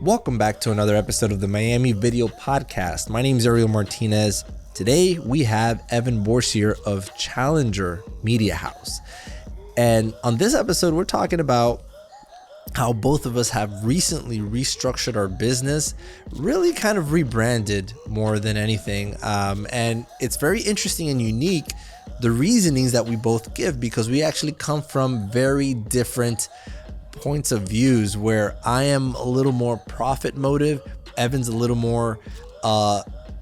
Welcome back to another episode of the Miami Video Podcast. My name is Ariel Martinez. Today we have Evan Bourcier of Challenger Media House. And on this episode, we're talking about how both of us have recently restructured our business, really kind of rebranded more than anything. And it's very interesting and unique, the reasonings that we both give, because we actually come from very different points of views, where I am a little more profit motive, Evan's a little more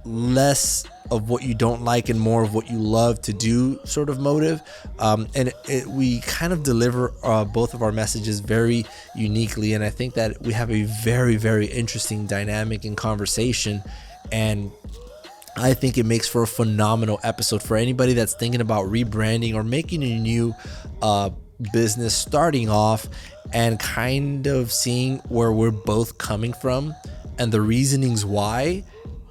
less of what you don't like and more of what you love to do sort of motive. We kind of deliver both of our messages very uniquely, and I think that we have a very, very interesting dynamic and conversation, and I think it makes for a phenomenal episode for anybody that's thinking about rebranding or making a new business, starting off and kind of seeing where we're both coming from and the reasonings why.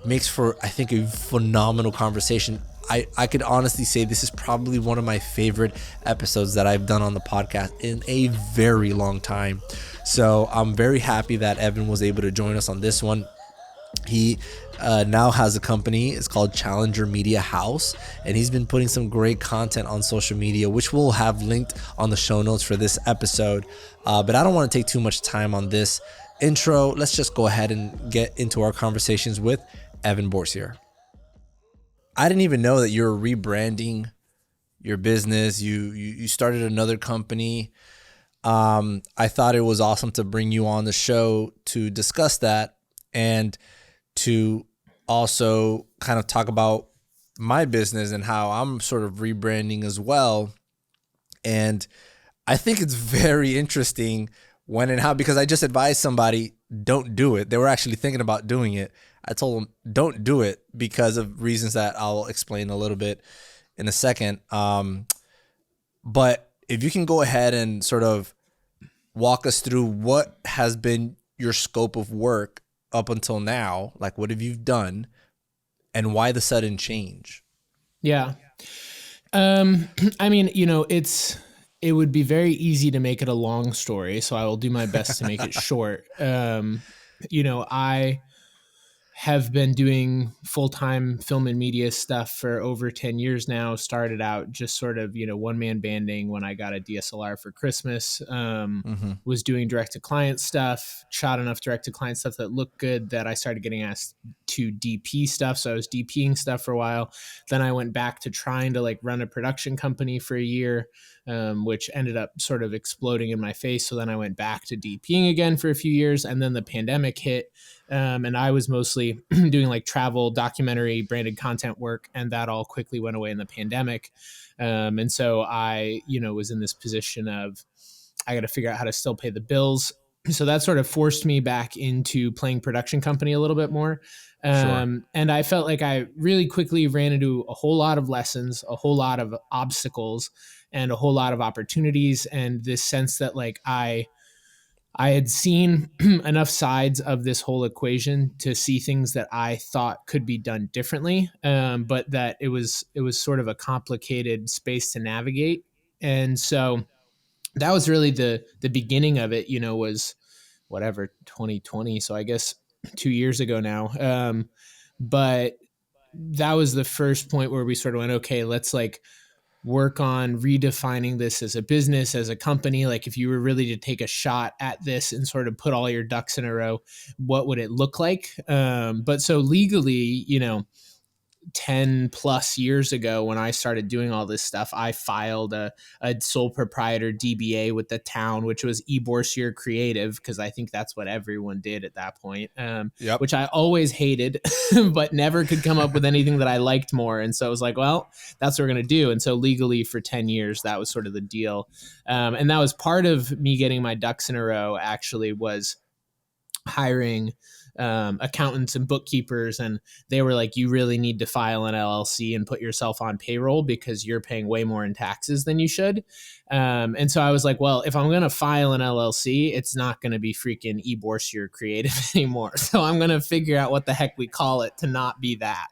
Makes for, I think, a phenomenal conversation. I could honestly say this is probably one of my favorite episodes that I've done on the podcast in a very long time. So I'm very happy that Evan was able to join us on this one. He now has a company. It's called Challenger Media House, and he's been putting some great content on social media, which we'll have linked on the show notes for this episode. But I don't want to take too much time on this intro. Let's just go ahead and get into our conversations with Evan Bourcier. I didn't even know that you're rebranding your business. You started another company. I thought it was awesome to bring you on the show to discuss that and to also kind of talk about my business and how I'm sort of rebranding as well. And I think it's very interesting when and how, because I just advised somebody, don't do it. They were actually thinking about doing it. I told them, don't do it, because of reasons that I'll explain a little bit in a second. But if you can go ahead and sort of walk us through what has been your scope of work up until now, like what have you done and why the sudden change? Yeah. I mean, it would be very easy to make it a long story, so I will do my best to make it short. I have been doing full-time film and media stuff for over 10 years now. Started out just sort of, one-man banding when I got a DSLR for Christmas. Was doing direct-to-client stuff, shot enough direct-to-client stuff that looked good that I started getting asked to DP stuff. So I was DPing stuff for a while. Then I went back to trying to run a production company for a year, which ended up sort of exploding in my face. So then I went back to DPing again for a few years, and then the pandemic hit. And I was mostly doing travel, documentary, branded content work, and that all quickly went away in the pandemic. And so I, was in this position of, I got to figure out how to still pay the bills. So that sort of forced me back into playing production company a little bit more. Sure. And I felt like I really quickly ran into a whole lot of lessons, a whole lot of obstacles, and a whole lot of opportunities. And this sense that I had seen enough sides of this whole equation to see things that I thought could be done differently, but that it was sort of a complicated space to navigate. And so that was really the beginning of it, was whatever, 2020. So I guess 2 years ago now. But that was the first point where we sort of went, okay, let's work on redefining this as a business, as a company. If you were really to take a shot at this and sort of put all your ducks in a row, what would it look like? But so legally, 10 plus years ago, when I started doing all this stuff, I filed a sole proprietor DBA with the town, which was Bourcier Creative, because I think that's what everyone did at that point, which I always hated, but never could come up with anything that I liked more. And so I was like, well, that's what we're going to do. And so legally for 10 years, that was sort of the deal. And that was part of me getting my ducks in a row, actually, was hiring accountants and bookkeepers, and they were like, you really need to file an LLC and put yourself on payroll because you're paying way more in taxes than you should. And so I was like, well, if I'm going to file an LLC, it's not going to be freaking Bourcier Creative anymore. So I'm going to figure out what the heck we call it to not be that.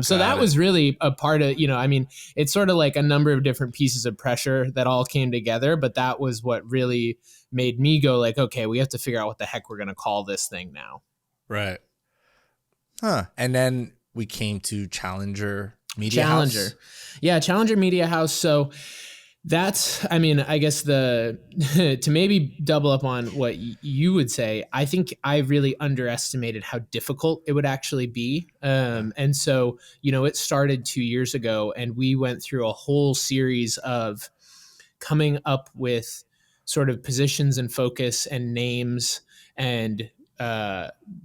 So that was really a part of, it's sort of like a number of different pieces of pressure that all came together, but that was what really made me go like, okay, we have to figure out what the heck we're going to call this thing now. Right. Huh. And then we came to Challenger Media Challenger. House. Yeah, Challenger Media House. So that's, I mean, I guess the to maybe double up on what you would say, I think I really underestimated how difficult it would actually be. And so, it started 2 years ago, and we went through a whole series of coming up with sort of positions and focus and names, and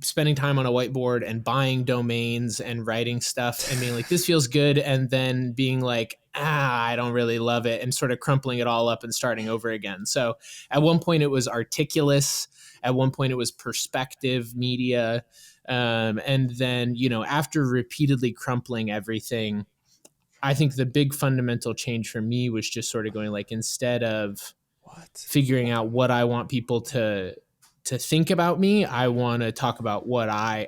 spending time on a whiteboard and buying domains and writing stuff and being like, this feels good. And then being like, I don't really love it, and sort of crumpling it all up and starting over again. So at one point it was Articulous. At one point it was Perspective Media. And then, after repeatedly crumpling everything, I think the big fundamental change for me was just sort of going like, instead of figuring out what I want people to think about me, I want to talk about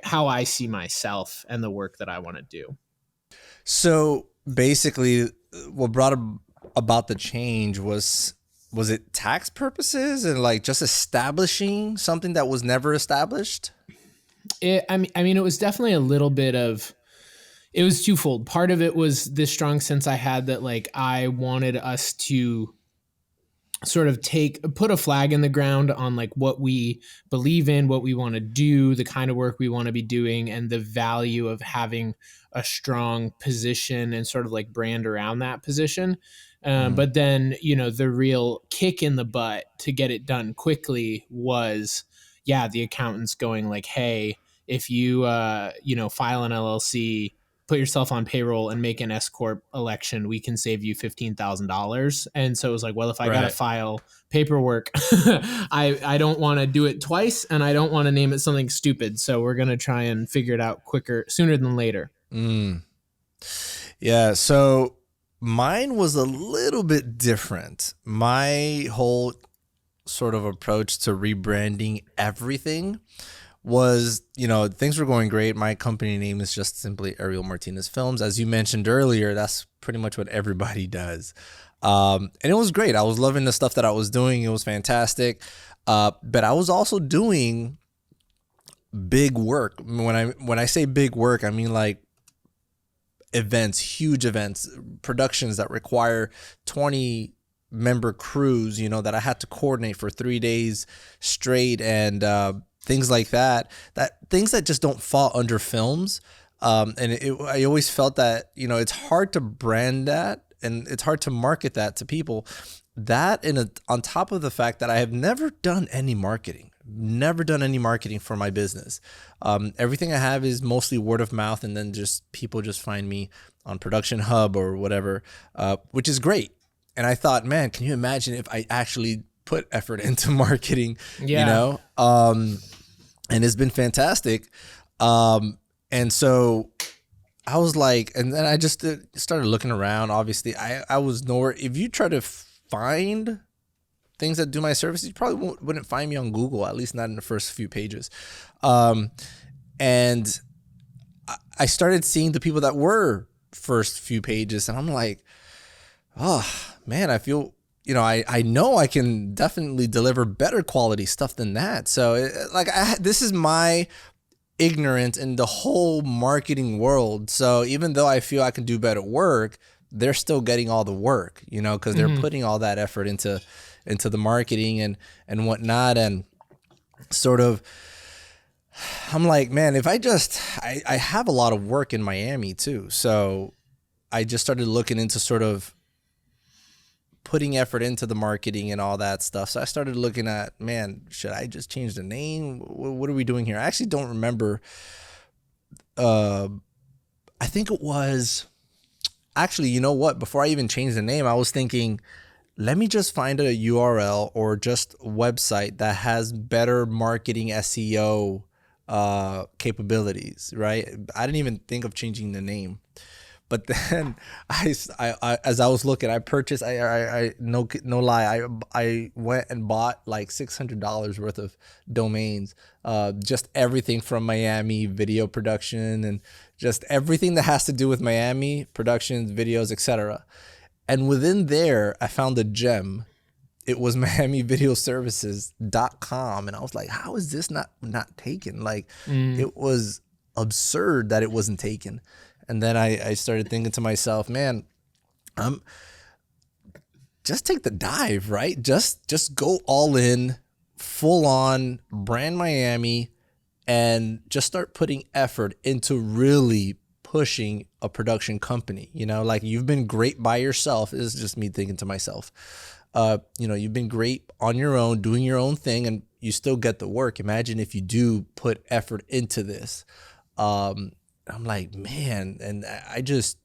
how I see myself and the work that I want to do. So basically, what brought about the change was it tax purposes and like just establishing something that was never established? I mean, it was definitely a little bit of. It was twofold. Part of it was this strong sense I had that like I wanted us to sort of put a flag in the ground on like what we believe in, what we want to do, the kind of work we want to be doing, and the value of having a strong position and sort of like brand around that position. But then, the real kick in the butt to get it done quickly was, the accountants going like, hey, if you, file an LLC, put yourself on payroll and make an S corp election, we can save you $15,000. And so it was like, well, if I got to file paperwork, I don't want to do it twice, and I don't want to name it something stupid. So we're going to try and figure it out sooner than later. Yeah. So mine was a little bit different. My whole sort of approach to rebranding everything was, things were going great. My company name is just simply Ariel Martinez Films. As you mentioned earlier, that's pretty much what everybody does. And it was great. I was loving the stuff that I was doing. It was fantastic. But I was also doing big work. When I say big work, I mean like events, huge events, productions that require 20 member crews, that I had to coordinate for 3 days straight, and things like that things that just don't fall under films. I always felt that, it's hard to brand that, and it's hard to market that to people. That, on top of the fact that I have never done any marketing for my business. Everything I have is mostly word of mouth, and then just people just find me on Production Hub or whatever, which is great. And I thought, man, can you imagine if I actually put effort into marketing? And it's been fantastic. And so I was like, and then I just started looking around. Obviously, I was nowhere. If you try to find things that do my services, you probably wouldn't find me on Google, at least not in the first few pages. And I started seeing the people that were first few pages, and I'm like, oh man, I feel, I know I can definitely deliver better quality stuff than that. So this is my ignorance in the whole marketing world. So even though I feel I can do better work, they're still getting all the work, because they're putting all that effort into the marketing and whatnot. And sort of, I'm like, man, if I have a lot of work in Miami too. So I just started looking into sort of putting effort into the marketing and all that stuff. So I started looking at, man, should I just change the name? What are we doing here? I actually don't remember. I think it was actually, you know what? Before I even changed the name, I was thinking, let me just find a URL or just a website that has better marketing SEO capabilities, right? I didn't even think of changing the name. But then as I was looking, I purchased, no lie, I went and bought like $600 worth of domains, just everything from Miami video production and just everything that has to do with Miami productions, videos, etc. And within there, I found a gem it was miamivideoservices.com, and I was like, how is this not taken? Like, Mm. it was absurd that it wasn't taken. And then I started thinking to myself, man, I'm just take the dive, right? Just go all in, full on brand Miami, and just start putting effort into really pushing a production company. You know, like, you've been great by yourself. This is just me thinking to myself. You know, you've been great on your own, doing your own thing, and you still get the work. Imagine if you do put effort into this. I'm like, man, and I just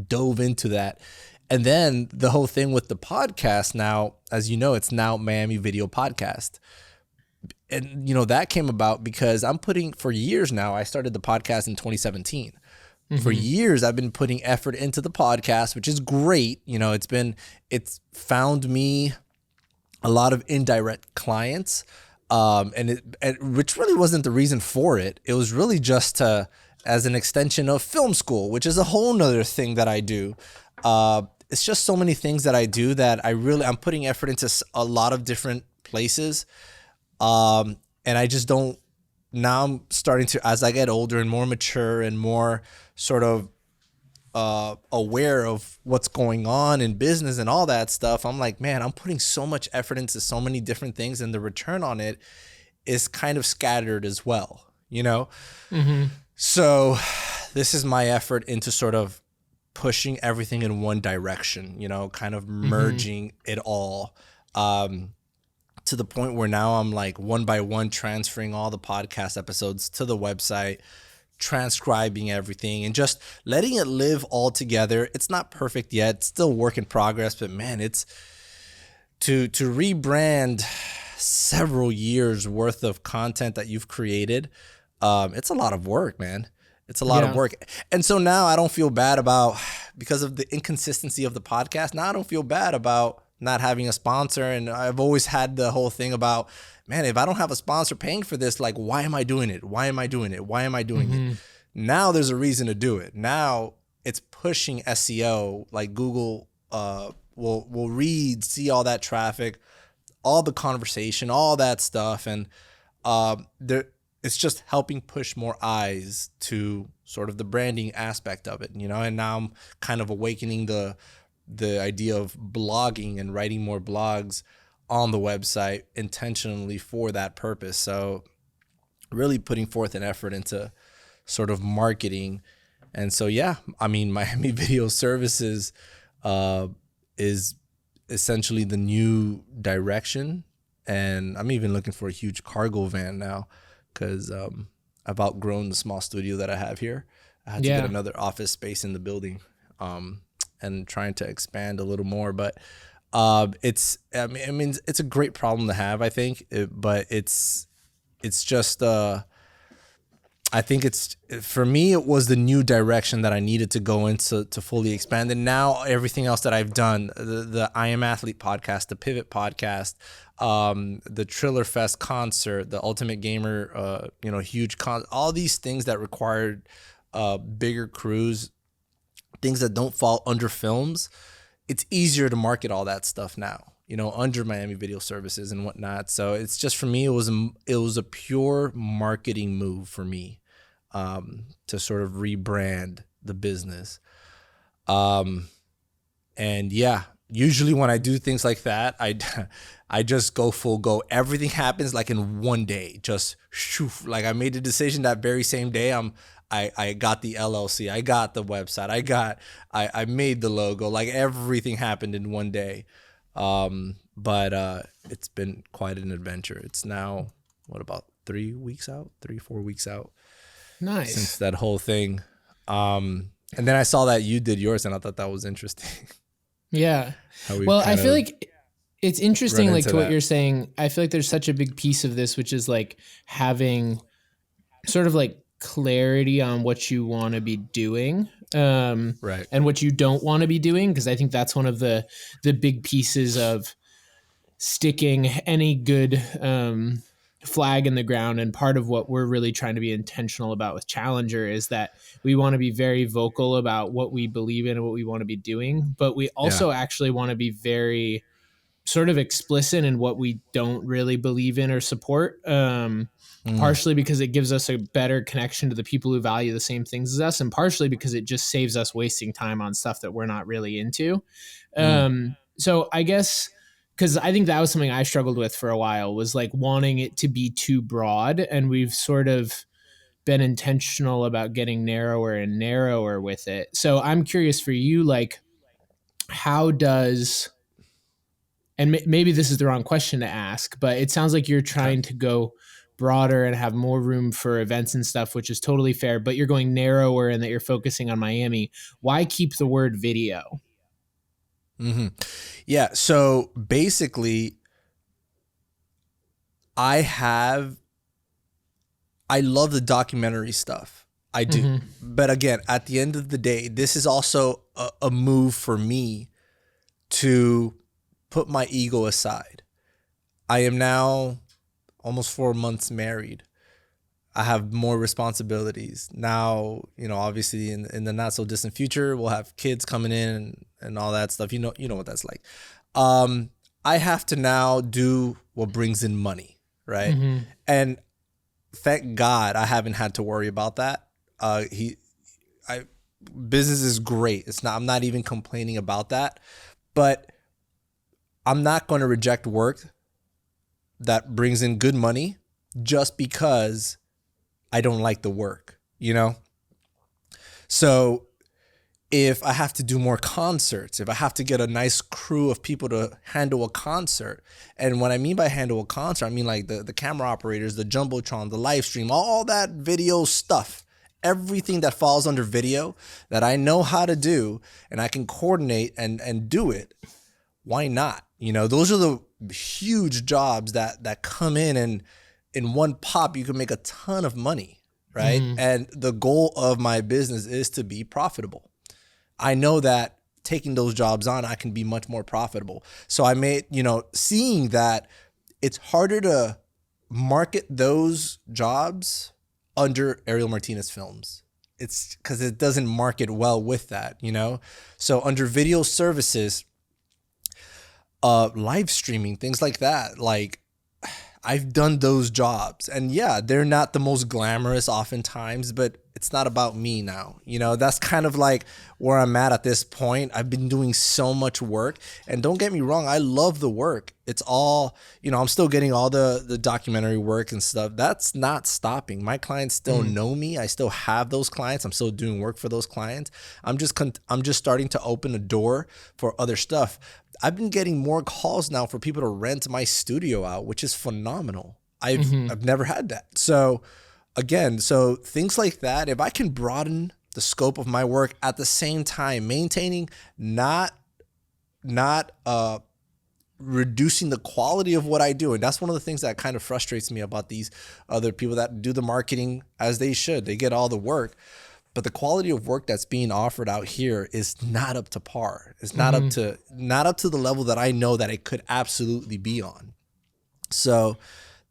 dove into that. And then the whole thing with the podcast now, as you know, it's now Miami Video Podcast. And, you know, that came about because for years now, I started the podcast in 2017. For years, I've been putting effort into the podcast, which is great. You know, it's found me a lot of indirect clients, which really wasn't the reason for it. It was really just as an extension of film school, which is a whole nother thing that I do. It's just so many things that I do that I'm putting effort into a lot of different places. And I just don't, now I'm starting to, as I get older and more mature and more sort of aware of what's going on in business and all that stuff, I'm like, man, I'm putting so much effort into so many different things, and the return on it is kind of scattered as well, you know? So this is my effort into sort of pushing everything in one direction, you know, kind of merging it all, to the point where now I'm like one by one transferring all the podcast episodes to the website, transcribing everything, and just letting it live all together. It's not perfect yet. It's still work in progress, but man, it's to rebrand several years worth of content that you've created. It's a lot of work, man. It's a lot of work. And so now I don't feel bad because of the inconsistency of the podcast. Now I don't feel bad about not having a sponsor. And I've always had the whole thing about, man, if I don't have a sponsor paying for this, like, why am I doing it? Why am I doing it? Why am I doing it? Now there's a reason to do it. Now it's pushing SEO, like Google will read, see all that traffic, all the conversation, all that stuff. And it's just helping push more eyes to sort of the branding aspect of it, you know. And now I'm kind of awakening the idea of blogging and writing more blogs on the website intentionally for that purpose. So really putting forth an effort into sort of marketing. And so, yeah, I mean, Miami Video Services is essentially the new direction. And I'm even looking for a huge cargo van now, because I've outgrown the small studio that I have here. I had to get another office space in the building, and trying to expand a little more. But it's a great problem to have, I think. But it's just I think for me, it was the new direction that I needed to go into to fully expand. And now everything else that I've done, the I Am Athlete podcast, the Pivot podcast, the Triller Fest concert, the Ultimate Gamer, huge all these things that required bigger crews, things that don't fall under films. It's easier to market all that stuff now, you know, under Miami Video Services and whatnot. So it's just, for me, it was a pure marketing move for me, to sort of rebrand the business. And yeah, usually when I do things like that, I just go full go. Everything happens like in one day. Just shoof. Like, I made the decision that very same day. I got the LLC. I got the website. I made the logo. Like, everything happened in one day. But it's been quite an adventure. It's now, what, about 4 weeks out Nice. since that whole thing. And then I saw that you did yours, and I thought that was interesting. Yeah. Well, I feel like it's interesting, like, to what that. you're saying. I feel like there's such a big piece of this, which is like having sort of like clarity on what you want to be doing, Right. and what you don't want to be doing. Cause I think that's one of the big pieces of sticking any good, flag in the ground. And part of what we're really trying to be intentional about with Challenger is that we want to be very vocal about what we believe in and what we want to be doing, but we also actually want to be very sort of explicit in what we don't really believe in or support. Mm, Partially because it gives us a better connection to the people who value the same things as us, and partially because it just saves us wasting time on stuff that we're not really into. mm, So I guess because I think that was something I struggled with for a while, was like wanting it to be too broad, and we've sort of been intentional about getting narrower and narrower with it. So I'm curious for you, like, how does, and maybe this is the wrong question to ask, but it sounds like you're okay. trying to go broader and have more room for events and stuff, which is totally fair, but you're going narrower and that you're focusing on Miami. Why keep the word video? Hmm. Yeah. So basically, I have, I love the documentary stuff. I do. Mm-hmm. But again, at the end of the day, this is also a move for me to put my ego aside. I am now almost 4 months married. I have more responsibilities now. Obviously, in the not so distant future, we'll have kids coming in and all that stuff. You know what that's like. I have to now do what brings in money, right? Mm-hmm. And thank God I haven't had to worry about that. I business is great. It's not. I'm not even complaining about that, but I'm not going to reject work that brings in good money just because I don't like the work, you know? So if I have to do more concerts, if I have to get a nice crew of people to handle a concert, and what I mean by handle a concert, I mean like the camera operators, the jumbotron, the live stream, all that video stuff, everything that falls under video that I know how to do and I can coordinate and do it, why not? Those are the huge jobs that come in, and in one pop, you can make a ton of money, right? Mm-hmm. And the goal of my business is to be profitable. I know that taking those jobs on, I can be much more profitable. So I made, seeing that it's harder to market those jobs under Ariel Martinez Films. It's because it doesn't market well with that, So under video services, live streaming, things like that, like I've done those jobs, and yeah, they're not the most glamorous oftentimes, but it's not about me now. That's kind of like where I'm at this point. I've been doing so much work, and don't get me wrong, I love the work. It's all, I'm still getting all the documentary work and stuff. That's not stopping. My clients still know me. I still have those clients. I'm still doing work for those clients. I'm just starting to open a door for other stuff. I've been getting more calls now for people to rent my studio out, which is phenomenal. I've never had that. So again, things like that, if I can broaden the scope of my work at the same time, maintaining not reducing the quality of what I do. And that's one of the things that kind of frustrates me about these other people that do the marketing as they should. They get all the work, but the quality of work that's being offered out here is not up to par. It's not up to the level that I know that it could absolutely be on. So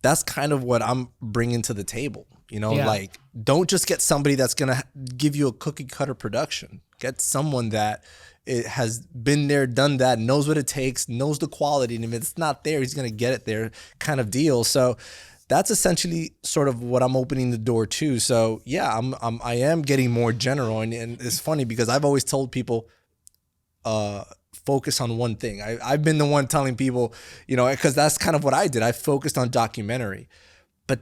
that's kind of what I'm bringing to the table. Yeah. Like, don't just get somebody that's going to give you a cookie cutter production. Get someone that it has been there, done that, knows what it takes, knows the quality. And if it's not there, he's going to get it there kind of deal. So that's essentially sort of what I'm opening the door to. So yeah, I am getting more general. And it's funny because I've always told people, focus on one thing. I've been the one telling people, because that's kind of what I did. I focused on documentary, but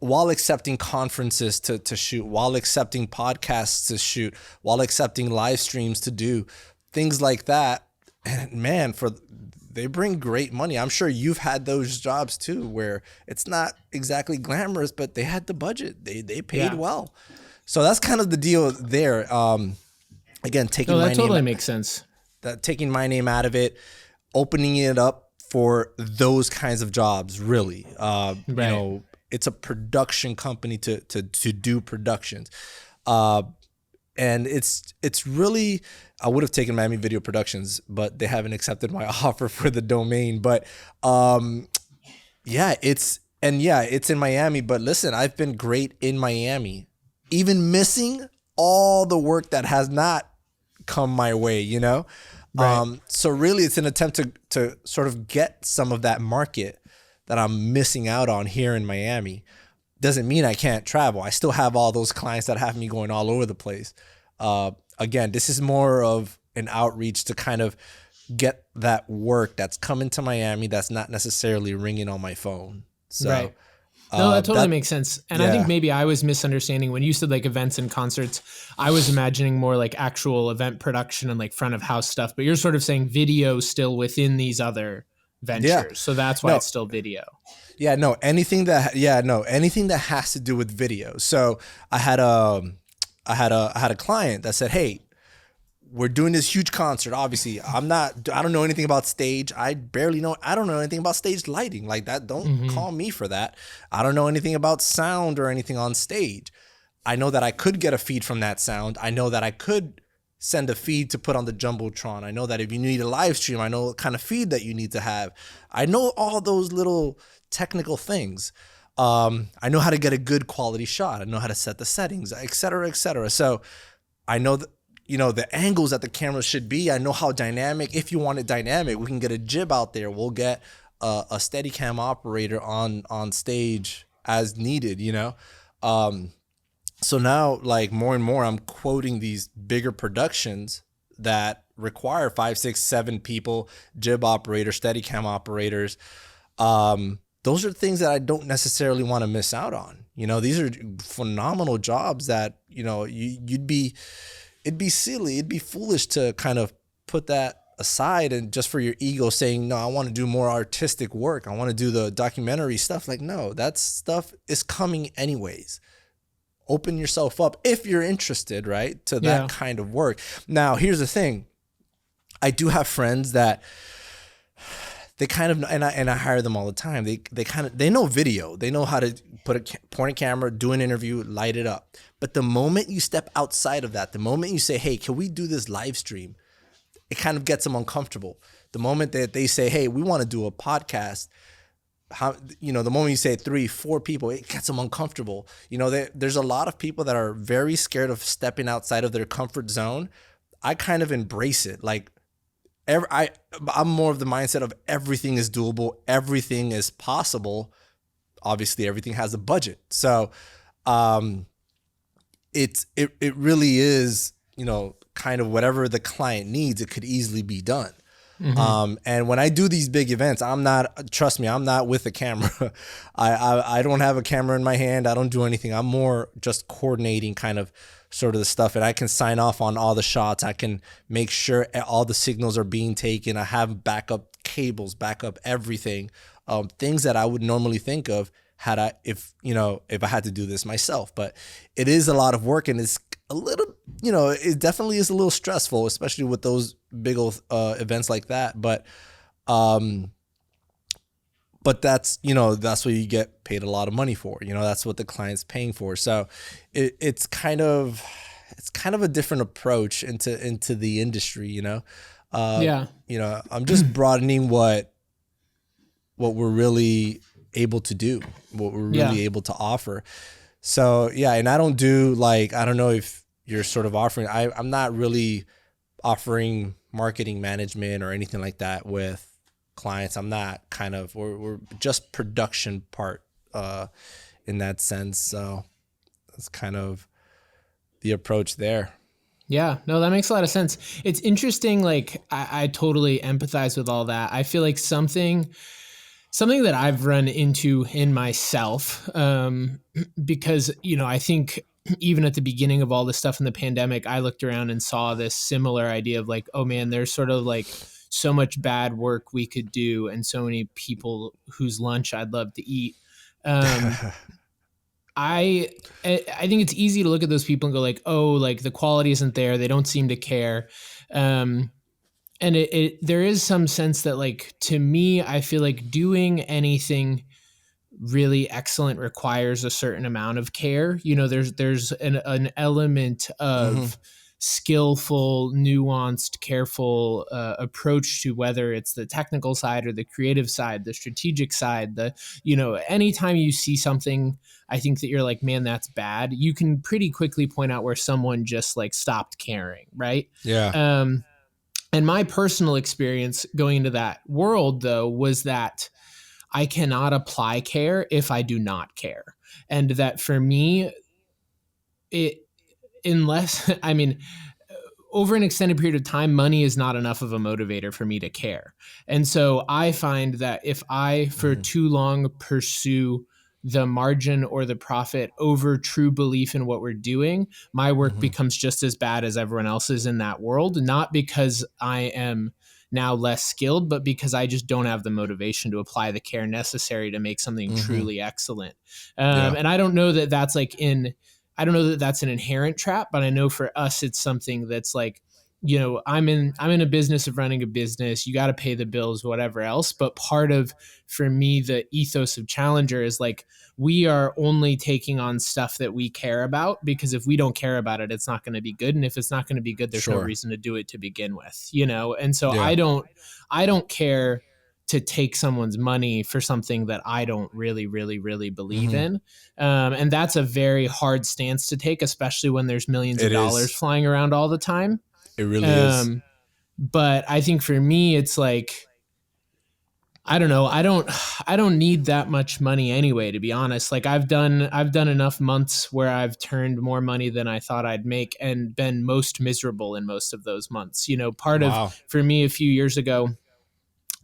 while accepting conferences to shoot, while accepting podcasts to shoot, while accepting live streams to do things like that. And man, they bring great money. I'm sure you've had those jobs too, where it's not exactly glamorous, but they had the budget. They paid well. So that's kind of the deal there. Again, Makes sense. Taking my name out of it, opening it up for those kinds of jobs. Really, Right. it's a production company to do productions. And it's really, I would have taken Miami Video Productions, but they haven't accepted my offer for the domain. But it's in Miami. But listen, I've been great in Miami, even missing all the work that has not come my way, Right. So really, it's an attempt to sort of get some of that market that I'm missing out on here in Miami. Doesn't mean I can't travel. I still have all those clients that have me going all over the place. Again, this is more of an outreach to kind of get that work that's coming to Miami that's not necessarily ringing on my phone. So Right. No, that totally that makes sense. And I think yeah. maybe I was misunderstanding when you said like events and concerts. I was imagining more like actual event production and like front of house stuff, but you're sort of saying video still within these other Yeah. ventures. So that's why No, it's still video. yeah, no, anything that has to do with video. So I had a I had a client that said, "Hey, we're doing this huge concert. Obviously, I don't know anything about stage. I don't know anything about stage lighting like that. Don't Mm-hmm. call me for that. I don't know anything about sound or anything on stage. I know that I could get a feed from that sound. I know that I could send a feed to put on the Jumbotron. I know that if you need a live stream, I know what kind of feed that you need to have. I know all those little technical things. I know how to get a good quality shot. I know how to set the settings, et cetera, et cetera. So I know that, the angles that the camera should be. I know how dynamic. If you want it dynamic, we can get a jib out there. We'll get a Steadicam operator on stage as needed. So now, like more and more, I'm quoting these bigger productions that require five, six, seven people, jib operators, Steadicam operators. Those are things that I don't necessarily want to miss out on. These are phenomenal jobs that it'd be silly, it'd be foolish to kind of put that aside and just for your ego saying, no, I want to do more artistic work. I want to do the documentary stuff. Like, no, that stuff is coming anyways. Open yourself up if you're interested, right, to that Yeah. kind of work. Now, here's the thing. I do have friends that they kind of, and I hire them all the time. They know video. They know how to point a camera, do an interview, light it up. But the moment you step outside of that, the moment you say, "Hey, can we do this live stream?" It kind of gets them uncomfortable. The moment that they say, "Hey, we want to do a podcast," the moment you say 3, 4 people, it gets them uncomfortable. There's a lot of people that are very scared of stepping outside of their comfort zone. I kind of embrace it. Like, I'm more of the mindset of everything is doable, everything is possible. Obviously, everything has a budget, so it really is, kind of whatever the client needs, it could easily be done. Mm-hmm. And when I do these big events, trust me, I'm not with a camera. I don't have a camera in my hand. I don't do anything. I'm more just coordinating kind of sort of the stuff, and I can sign off on all the shots. I can make sure all the signals are being taken. I have backup cables, backup everything, things that I would normally think of if I had to do this myself. But it is a lot of work, and it's a little, it definitely is a little stressful, especially with those big old events like that. But that's what you get paid a lot of money for. That's what the client's paying for. So it's kind of a different approach into the industry. Yeah. I'm just broadening what we're really able to do, what we're Yeah. really able to offer. So yeah, and I don't do, like, I don't know if you're sort of offering. I'm not really offering marketing management or anything like that with clients. I'm not we're just production part in that sense. So that's kind of the approach there. Yeah, no, that makes a lot of sense. It's interesting. Like, I totally empathize with all that. I feel like something that I've run into in myself, because, I think even at the beginning of all this stuff in the pandemic, I looked around and saw this similar idea of like, oh man, there's sort of like so much bad work we could do and so many people whose lunch I'd love to eat. Um, I think it's easy to look at those people and go like, oh, like the quality isn't there. They don't seem to care. Um, and there is some sense that, like, to me, I feel like doing anything really excellent requires a certain amount of care. There's an element Hmm. of skillful, nuanced, careful approach to whether it's the technical side or the creative side, the strategic side. Anytime you see something, I think that you're like, man, that's bad. You can pretty quickly point out where someone just like stopped caring, right? Yeah. Um, And my personal experience going into that world, though, was that I cannot apply care if I do not care. And that for me, it, unless, I mean, over an extended period of time, money is not enough of a motivator for me to care. And so I find that if I, for Mm-hmm. too long, pursue the margin or the profit over true belief in what we're doing, my work Mm-hmm. becomes just as bad as everyone else's in that world. Not because I am now less skilled, but because I just don't have the motivation to apply the care necessary to make something Mm-hmm. truly excellent. Yeah. And I don't know that that's like in I don't know that that's an inherent trap, but I know for us it's something that's like, I'm in a business of running a business. You got to pay the bills, whatever else. But part of, for me, the ethos of Challenger is like, we are only taking on stuff that we care about, because if we don't care about it, it's not going to be good. And if it's not going to be good, there's no Sure. reason to do it to begin with, And so Yeah. I don't care to take someone's money for something that I don't really, really, really believe Mm-hmm. in. And that's a very hard stance to take, especially when there's millions of It dollars is. flying around all the time. It really is. Um, but I think for me, it's like, I don't know. I don't need that much money anyway, to be honest. Like I've done enough months where I've turned more money than I thought I'd make and been most miserable in most of those months. Part of, Wow. for me, a few years ago,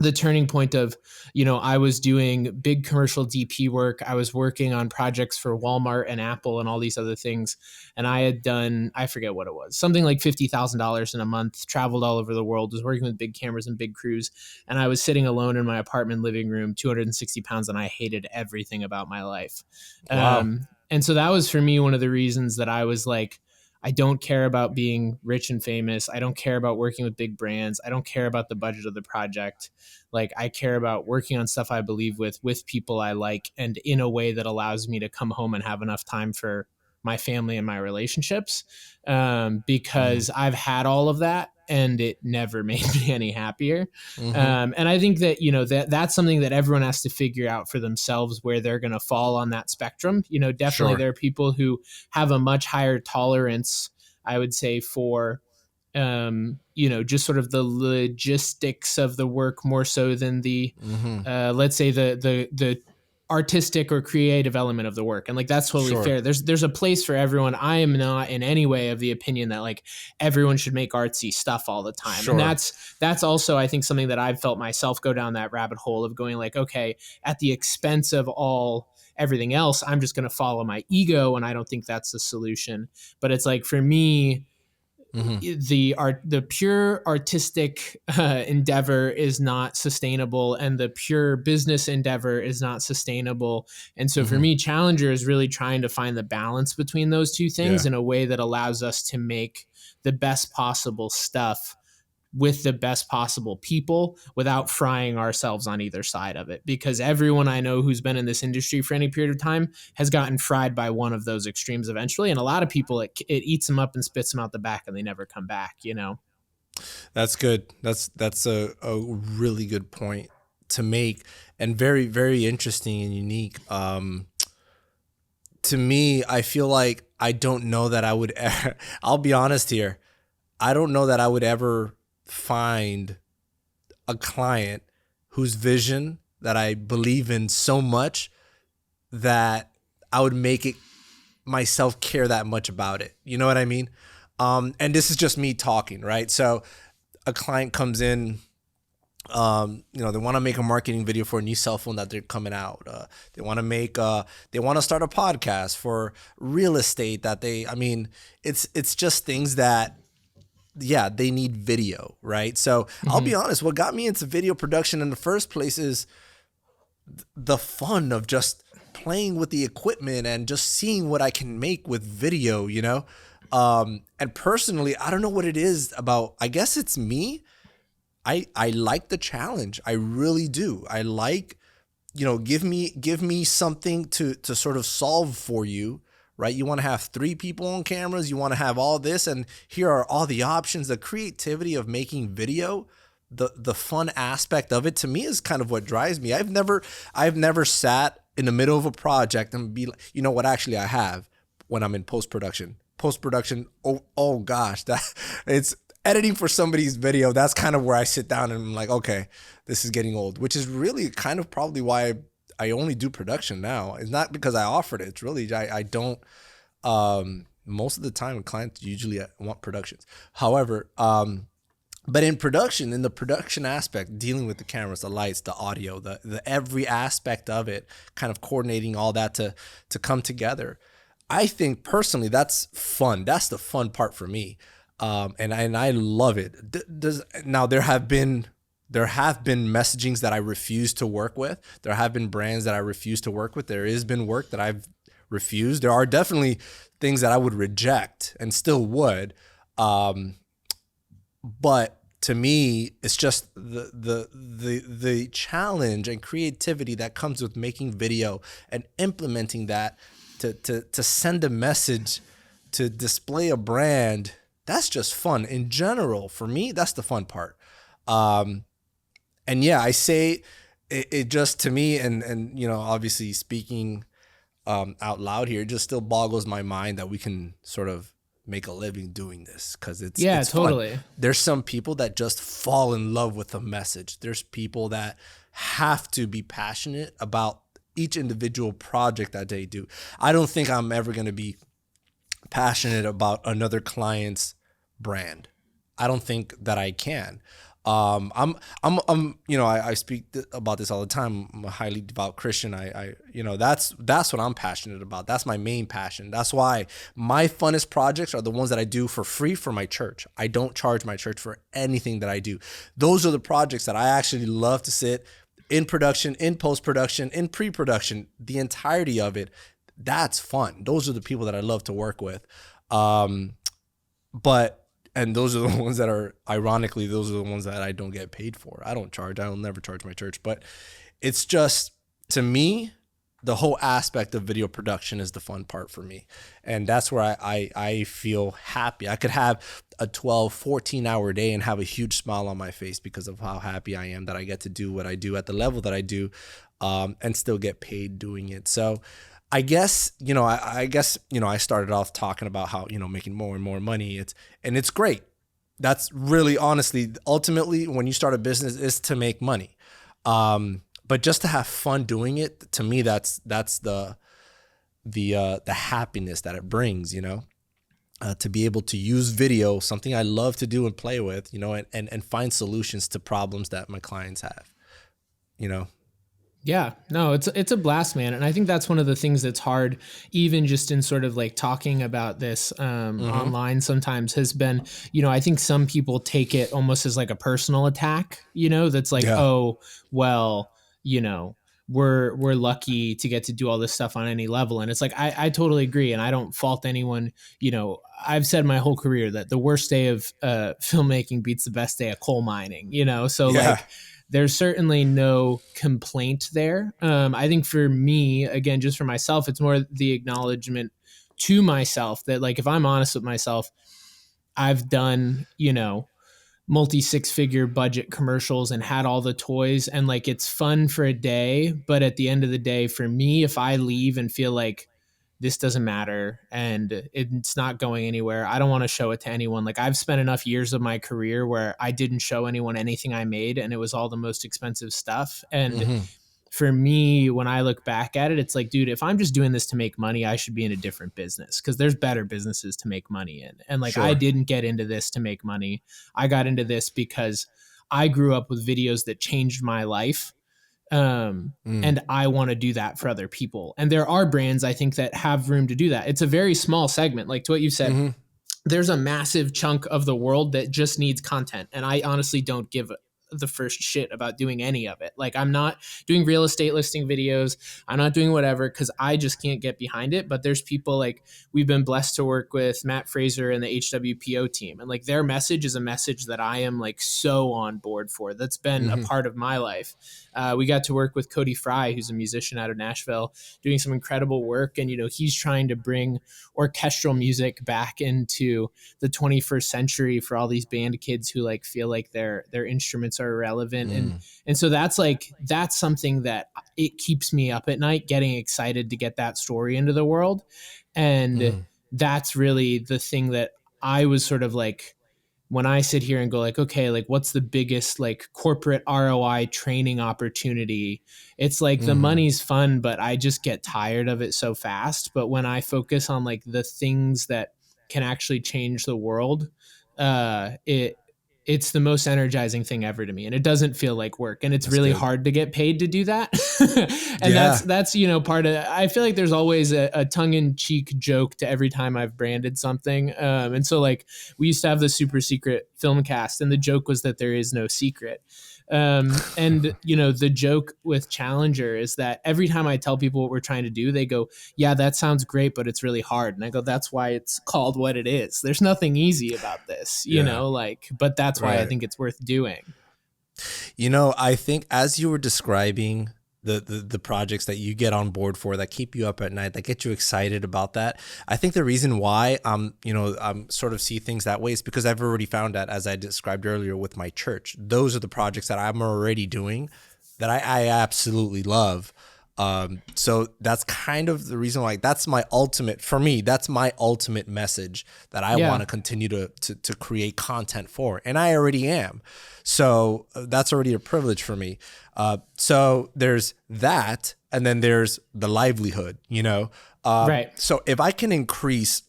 the turning point of, I was doing big commercial DP work. I was working on projects for Walmart and Apple and all these other things. And I had done, I forget what it was, something like $50,000 in a month, traveled all over the world, was working with big cameras and big crews. And I was sitting alone in my apartment living room, 260 pounds, and I hated everything about my life. Wow. And so that was for me one of the reasons that I was like, I don't care about being rich and famous. I don't care about working with big brands. I don't care about the budget of the project. Like, I care about working on stuff I believe with people I like, and in a way that allows me to come home and have enough time for my family and my relationships. Mm-hmm. Because I've had all of that and it never made me any happier. Mm-hmm. And I think that, that's something that everyone has to figure out for themselves, where they're going to fall on that spectrum. Definitely Sure. there are people who have a much higher tolerance, I would say, for just sort of the logistics of the work more so than the, Mm-hmm. let's say, the artistic or creative element of the work. And like, that's totally Sure. fair. There's a place for everyone. I am not in any way of the opinion that like everyone should make artsy stuff all the time. And Sure. that's also, I think, something that I've felt myself go down that rabbit hole of going like, okay, at the expense of everything else, I'm just going to follow my ego. And I don't think that's the solution. But it's like, for me, Mm-hmm. the pure artistic endeavor is not sustainable, and the pure business endeavor is not sustainable. And so for Mm-hmm. me, Challenger is really trying to find the balance between those two things Yeah. in a way that allows us to make the best possible stuff with the best possible people without frying ourselves on either side of it. Because everyone I know who's been in this industry for any period of time has gotten fried by one of those extremes eventually. And a lot of people, it eats them up and spits them out the back, and they never come back. That's good. That's a really good point to make, and very, very interesting and unique. To me, I feel like I don't know that I would ever, I'll be honest here. I don't know that I would ever find a client whose vision that I believe in so much that I would make it myself care that much about it. You know what I mean? And this is just me talking, right? So a client comes in, they want to make a marketing video for a new cell phone that they're coming out. They want to start a podcast for real estate it's just things that, yeah, they need video, right? So I'll Mm-hmm. be honest, what got me into video production in the first place is the fun of just playing with the equipment and just seeing what I can make with video. And personally, I don't know what it is about, I guess it's me. I like the challenge. I really do. I like, give me something to sort of solve for you, right? You want to have 3 people on cameras, you want to have all this, and here are all the options. The creativity of making video, the fun aspect of it, to me, is kind of what drives me. I've never sat in the middle of a project and be like, you know what, actually I have, when I'm in post production. Oh gosh, that it's editing for somebody's video, that's kind of where I sit down and I'm like, okay, this is getting old, which is really kind of probably why I only do production now. It's not because I offered it. It's really, I don't, most of the time clients usually want productions. However, but in production, in the production aspect, dealing with the cameras, the lights, the audio, the every aspect of it, kind of coordinating all that to come together. I think personally that's fun. That's the fun part for me, and I love it. Now there have been messagings that I refuse to work with. There have been brands that I refuse to work with. There has been work that I've refused. There are definitely things that I would reject and still would. But to me, it's just the challenge and creativity that comes with making video and implementing that to send a message, to display a brand. That's just fun in general. For me, that's the fun part. And yeah, I say it just to me, and you know, obviously speaking out loud here, it just still boggles my mind that we can sort of make a living doing this, because it's totally. fun. There's some people that just fall in love with the message. There's people that have to be passionate about each individual project that they do. I don't think I'm ever going to be passionate about another client's brand. I don't think that I can. You know, I speak about this all the time. I'm a highly devout Christian. You know, that's what I'm passionate about. That's my main passion. That's why my funnest projects are the ones that I do for free for my church. I don't charge my church for anything that I do. Those are the projects that I actually love to sit in production, in post-production, in pre-production, the entirety of it. That's fun. Those are the people that I love to work with. And those are the ones that are, ironically, those are the ones that I don't get paid for. I don't charge. I will never charge my church. But it's just, to me, the whole aspect of video production is the fun part for me. And that's where I feel happy. I could have a 12, 14-hour day and have a huge smile on my face because of how happy I am that I get to do what I do at the level that I do, and still get paid doing it. So I guess, you know, I guess, you know, I started off talking about how, you know, making more and more money. It's great. That's really, honestly, ultimately, when you start a business, is to make money. But just to have fun doing it, to me, that's the happiness that it brings, you know, to be able to use video, something I love to do and play with, you know, and find solutions to problems that my clients have, you know. Yeah, no, it's a blast, man. And I think that's one of the things that's hard, even just in sort of like talking about this online sometimes, has been, you know, I think some people take it almost as like a personal attack, you know, that's like, Yeah. oh, well, you know, we're lucky to get to do all this stuff on any level. And it's like, I totally agree. And I don't fault anyone. You know, I've said my whole career that the worst day of filmmaking beats the best day of coal mining, you know? So Yeah. like, there's certainly no complaint there. I think for me, again, just for myself, it's more the acknowledgement to myself that, like, if I'm honest with myself, I've done, you know, multi 6-figure budget commercials and had all the toys, and like it's fun for a day, but at the end of the day, for me, if I leave and feel like this doesn't matter and it's not going anywhere, I don't want to show it to anyone. Like, I've spent enough years of my career where I didn't show anyone anything I made, and it was all the most expensive stuff. And for me, when I look back at it, it's like, dude, if I'm just doing this to make money, I should be in a different business, because there's better businesses to make money in. And like, I Sure. didn't get into this to make money. I got into this because I grew up with videos that changed my life. And I want to do that for other people. And there are brands, I think, that have room to do that. It's a very small segment. Like, to what you said, there's a massive chunk of the world that just needs content. And I honestly don't give the first shit about doing any of it. Like, I'm not doing real estate listing videos. I'm not doing whatever, because I just can't get behind it. But there's people, like, we've been blessed to work with Matt Fraser and the HWPO team. And like, their message is a message that I am like so on board for. That's been a part of my life. We got to work with Cody Fry, who's a musician out of Nashville, doing some incredible work. And, you know, he's trying to bring orchestral music back into the 21st century for all these band kids who like feel like their instruments are irrelevant. And so that's something that it keeps me up at night, getting excited to get that story into the world. And that's really the thing that I was sort of like when I sit here and go like, okay, like what's the biggest like corporate ROI training opportunity? It's like the Mm, money's fun, but I just get tired of it so fast. But when I focus on like the things that can actually change the world, it's the most energizing thing ever to me, and it doesn't feel like work, and it's that's really good. hard to get paid to do that. And Yeah. that's part of, I feel like there's always a tongue-in-cheek joke to every time I've branded something, and so like we used to have the super secret film cast, and the joke was that there is no secret. And the joke with Challenger is that every time I tell people what we're trying to do, they go, yeah, that sounds great, but it's really hard. And I go, that's why it's called what it is. There's nothing easy about this, Yeah. like, but that's why I Right. think it's worth doing. I think as you were describing the projects that you get on board for that keep you up at night, that get you excited about that, I think the reason why I'm sort of see things that way is because I've already found that, as I described earlier with my church, those are the projects that I'm already doing that I absolutely love. So that's kind of the reason why that's my ultimate, for me, that's my ultimate message that I want Yeah. to continue to create content for. And I already am. So that's already a privilege for me. So there's that. And then there's the livelihood. Right. So if I can increase,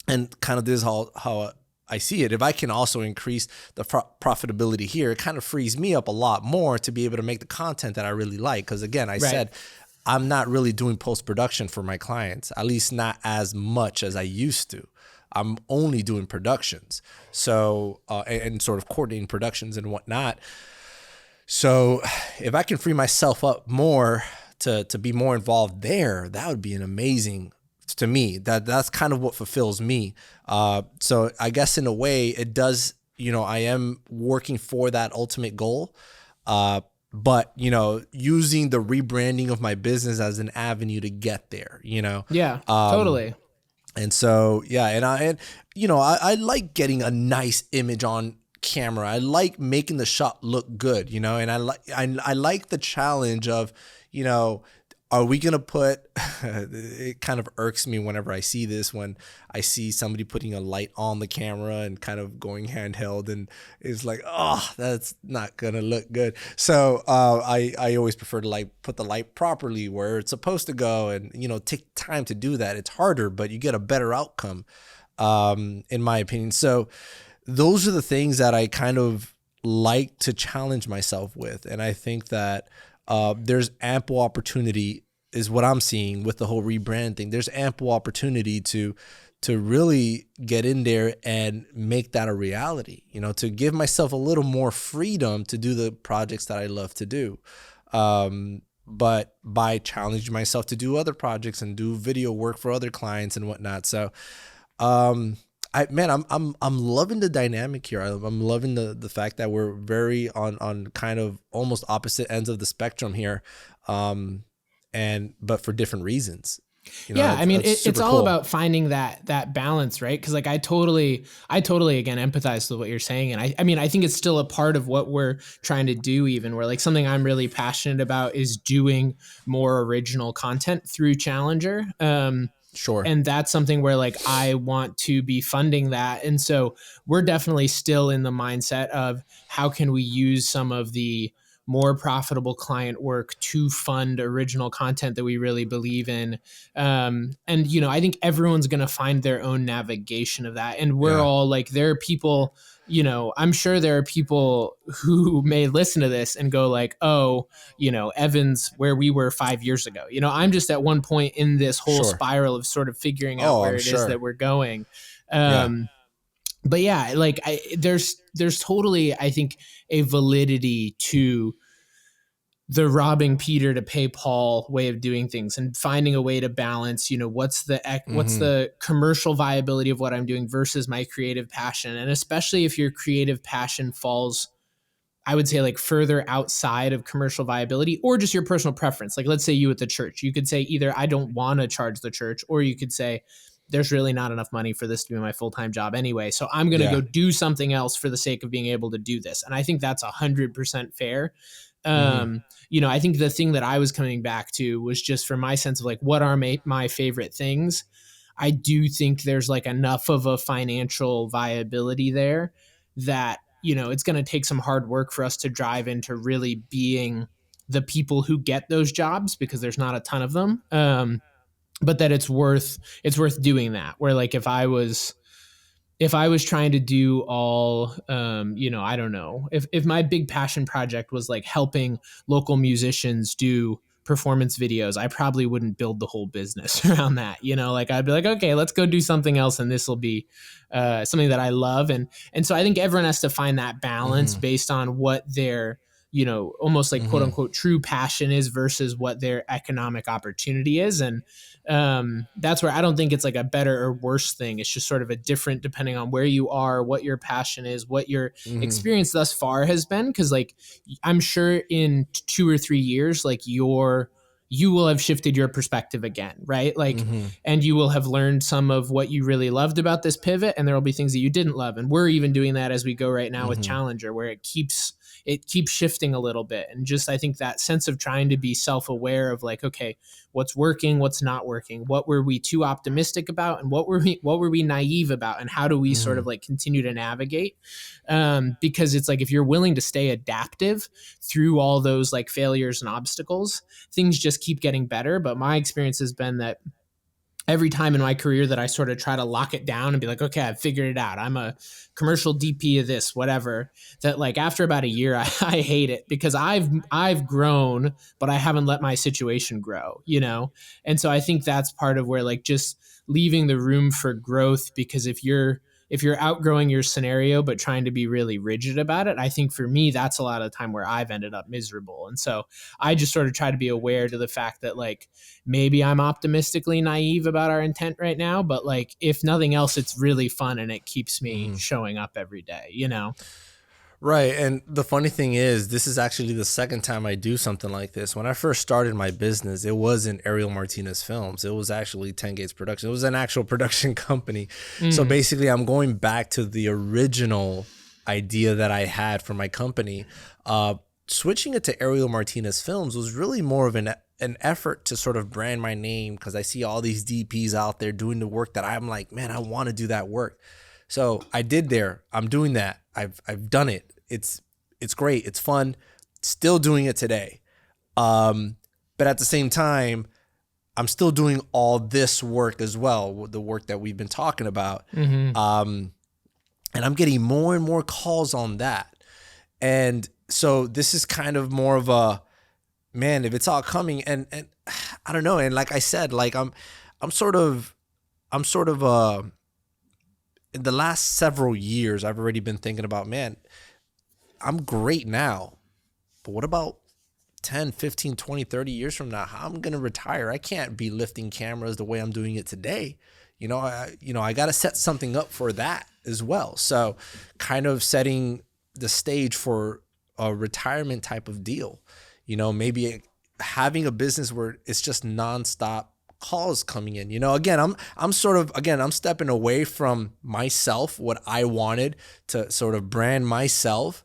and kind of this is how I see it, if I can also increase the profitability here, it kind of frees me up a lot more to be able to make the content that I really like. Because again, I Right. said, I'm not really doing post-production for my clients, at least not as much as I used to. I'm only doing productions. So, and sort of coordinating productions and whatnot. So if I can free myself up more to be more involved there, that would be an amazing, to me, that's kind of what fulfills me. So I guess in a way it does, I am working for that ultimate goal. But using the rebranding of my business as an avenue to get there. Yeah, Um, totally. and so, yeah, I like getting a nice image on camera. I like making the shot look good, and I like the challenge of, you know, are we gonna put? It kind of irks me whenever I see this, when I see somebody putting a light on the camera and kind of going handheld, and it's like, oh, that's not gonna look good. So I always prefer to like put the light properly where it's supposed to go, and take time to do that. It's harder, but you get a better outcome, in my opinion. So those are the things that I kind of like to challenge myself with, and I think that there's ample opportunity, is what I'm seeing with the whole rebrand thing. There's ample opportunity to really get in there and make that a reality, to give myself a little more freedom to do the projects that I love to do. But by challenging myself to do other projects and do video work for other clients and whatnot. So, I'm loving the dynamic here. I'm loving the fact that we're very on kind of almost opposite ends of the spectrum here. But for different reasons. Yeah, I mean, That's it's super all cool. about finding that balance, right? Because like I totally again empathize with what you're saying, and I mean, I think it's still a part of what we're trying to do. Even where like something I'm really passionate about is doing more original content through Challenger. Sure. And that's something where like I want to be funding that, and so we're definitely still in the mindset of how can we use some of the more profitable client work to fund original content that we really believe in. And I think everyone's going to find their own navigation of that, and we're Yeah. all like, there are people, I'm sure there are people who may listen to this and go like, oh, Evan's where we were 5 years ago. I'm just at one point in this whole Sure. spiral of sort of figuring out Oh, where I'm it is sure. that we're going. Yeah. But yeah, like there's totally, I think, a validity to the robbing Peter to pay Paul way of doing things, and finding a way to balance, what's Mm-hmm. the commercial viability of what I'm doing versus my creative passion. And especially if your creative passion falls, I would say, like further outside of commercial viability or just your personal preference. Like let's say you at the church, you could say either I don't want to charge the church, or you could say there's really not enough money for this to be my full-time job anyway, so I'm going to go Yeah. do something else for the sake of being able to do this. And I think that's 100% fair. Mm-hmm. I think the thing that I was coming back to was just for my sense of like, what are my favorite things? I do think there's like enough of a financial viability there that, you know, it's going to take some hard work for us to drive into really being the people who get those jobs, because there's not a ton of them. But that it's worth doing that. Where like if I was trying to do all, you know, I don't know, if my big passion project was like helping local musicians do performance videos, I probably wouldn't build the whole business around that. You know, like I'd be like, okay, let's go do something else, and this will be something that I love. And so I think everyone has to find that balance Mm-hmm. based on what their, you know, almost like quote Mm-hmm. unquote true passion is versus what their economic opportunity is. And that's where I don't think it's like a better or worse thing. It's just sort of a different depending on where you are, what your passion is, what your Mm-hmm. experience thus far has been. Cause like I'm sure in 2 or 3 years, like you will have shifted your perspective again, right? Like, Mm-hmm. and you will have learned some of what you really loved about this pivot, and there will be things that you didn't love. And we're even doing that as we go right now with Mm-hmm. Challenger, where it keeps shifting a little bit. And just I think that sense of trying to be self-aware of like, okay, what's working, what's not working, what were we too optimistic about, and what were we naive about, and how do we sort Mm-hmm. of like continue to navigate. Because it's like if you're willing to stay adaptive through all those like failures and obstacles, things just keep getting better. But my experience has been that every time in my career that I sort of try to lock it down and be like, okay, I've figured it out, I'm a commercial DP of this, whatever, that like after about a year, I hate it, because I've grown, but I haven't let my situation grow, you know? And so I think that's part of where like just leaving the room for growth, because if you're outgrowing your scenario but trying to be really rigid about it, I think for me that's a lot of the time where I've ended up miserable. And so I just sort of try to be aware to the fact that like maybe I'm optimistically naive about our intent right now, but like if nothing else, it's really fun and it keeps me Mm-hmm. showing up every day, you know? Right. And the funny thing is, this is actually the second time I do something like this. When I first started my business, it wasn't Ariel Martinez Films. It was actually 10 Gates Production. It was an actual production company. So Mm. basically, I'm going back to the original idea that I had for my company. Switching it to Ariel Martinez Films was really more of an effort to sort of brand my name, because I see all these DPs out there doing the work that I'm like, man, I want to do that work. So I did there. I'm doing that. I've done it. It's great. It's fun. Still doing it today. But at the same time, I'm still doing all this work as well, the work that we've been talking about. Mm-hmm. And I'm getting more and more calls on that. And so this is kind of more of a, man, if it's all coming, and I don't know. And like I said, like I'm sort of in the last several years, I've already been thinking about, man, I'm great now, but what about 10, 15, 20, 30 years from now? How I'm going to retire? I can't be lifting cameras the way I'm doing it today. I got to set something up for that as well. So kind of setting the stage for a retirement type of deal, maybe having a business where it's just nonstop calls coming in. Again, I'm stepping away from myself, what I wanted to sort of brand myself,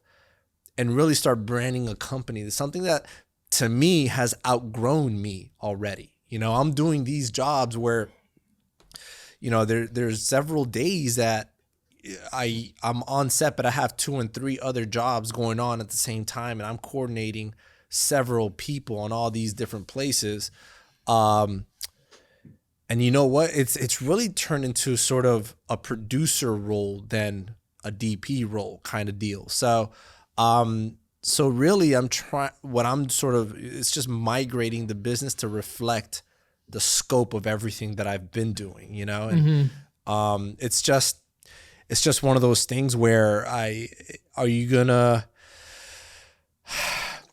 and really start branding a company. It's something that to me has outgrown me already. I'm doing these jobs where, there's several days that I'm on set, but I have 2 and 3 other jobs going on at the same time, and I'm coordinating several people on all these different places. And you know what? It's really turned into sort of a producer role than a DP role kind of deal. So really it's just migrating the business to reflect the scope of everything that I've been doing, and Mm-hmm. it's just one of those things where are you gonna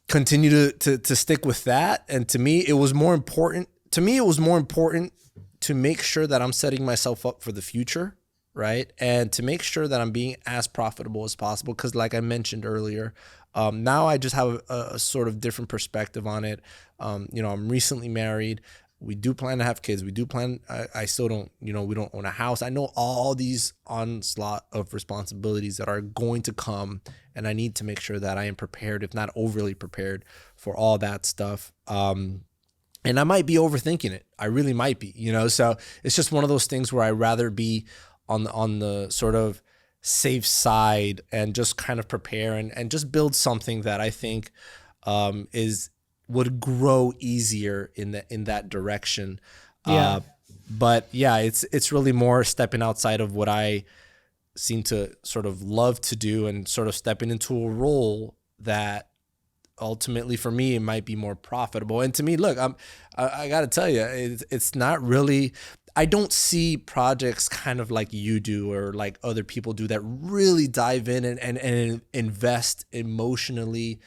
continue to stick with that? And to me, it was more important to make sure that I'm setting myself up for the future, right? And to make sure that I'm being as profitable as possible. Because like I mentioned earlier, now I just have a sort of different perspective on it. I'm recently married. We do plan to have kids. We do plan, I still don't, we don't own a house. I know all these onslaught of responsibilities that are going to come, and I need to make sure that I am prepared, if not overly prepared, for all that stuff. And I might be overthinking it. I really might be, so it's just one of those things where I'd rather be on the sort of safe side and just kind of prepare and just build something that I think is would grow easier in that direction. Yeah. But yeah, it's really more stepping outside of what I seem to sort of love to do and sort of stepping into a role that ultimately for me it might be more profitable. And to me, look, I got to tell you, it's not really, I don't see projects kind of like you do or like other people do that really dive in and invest emotionally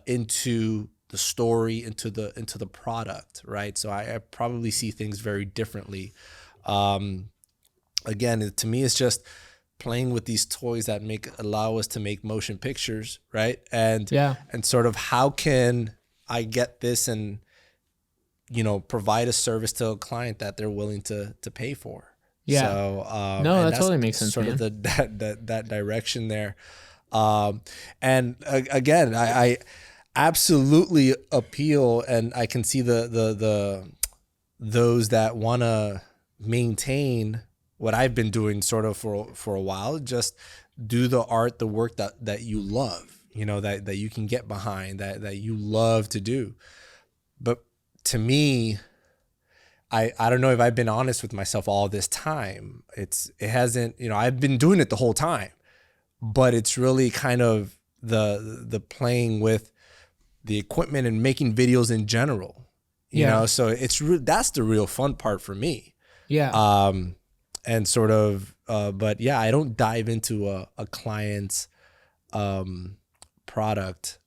into the story, into the product, right? So I probably see things very differently. Again, to me, it's just playing with these toys that allow us to make motion pictures, right? Yeah. And sort of how can I get this and provide a service to a client that they're willing to pay for. Yeah. So No, and that that's totally makes sense, sort of man. that direction there. And again, I absolutely appeal, and I can see the those that want to maintain what I've been doing sort of for a while. Just do the art, the work that you love, that you can get behind, that you love to do. But to me, I don't know if I've been honest with myself all this time. It hasn't, I've been doing it the whole time, but it's really kind of the playing with the equipment and making videos in general, Yeah. so that's the real fun part for me. Yeah. And sort of, but yeah, I don't dive into a client's product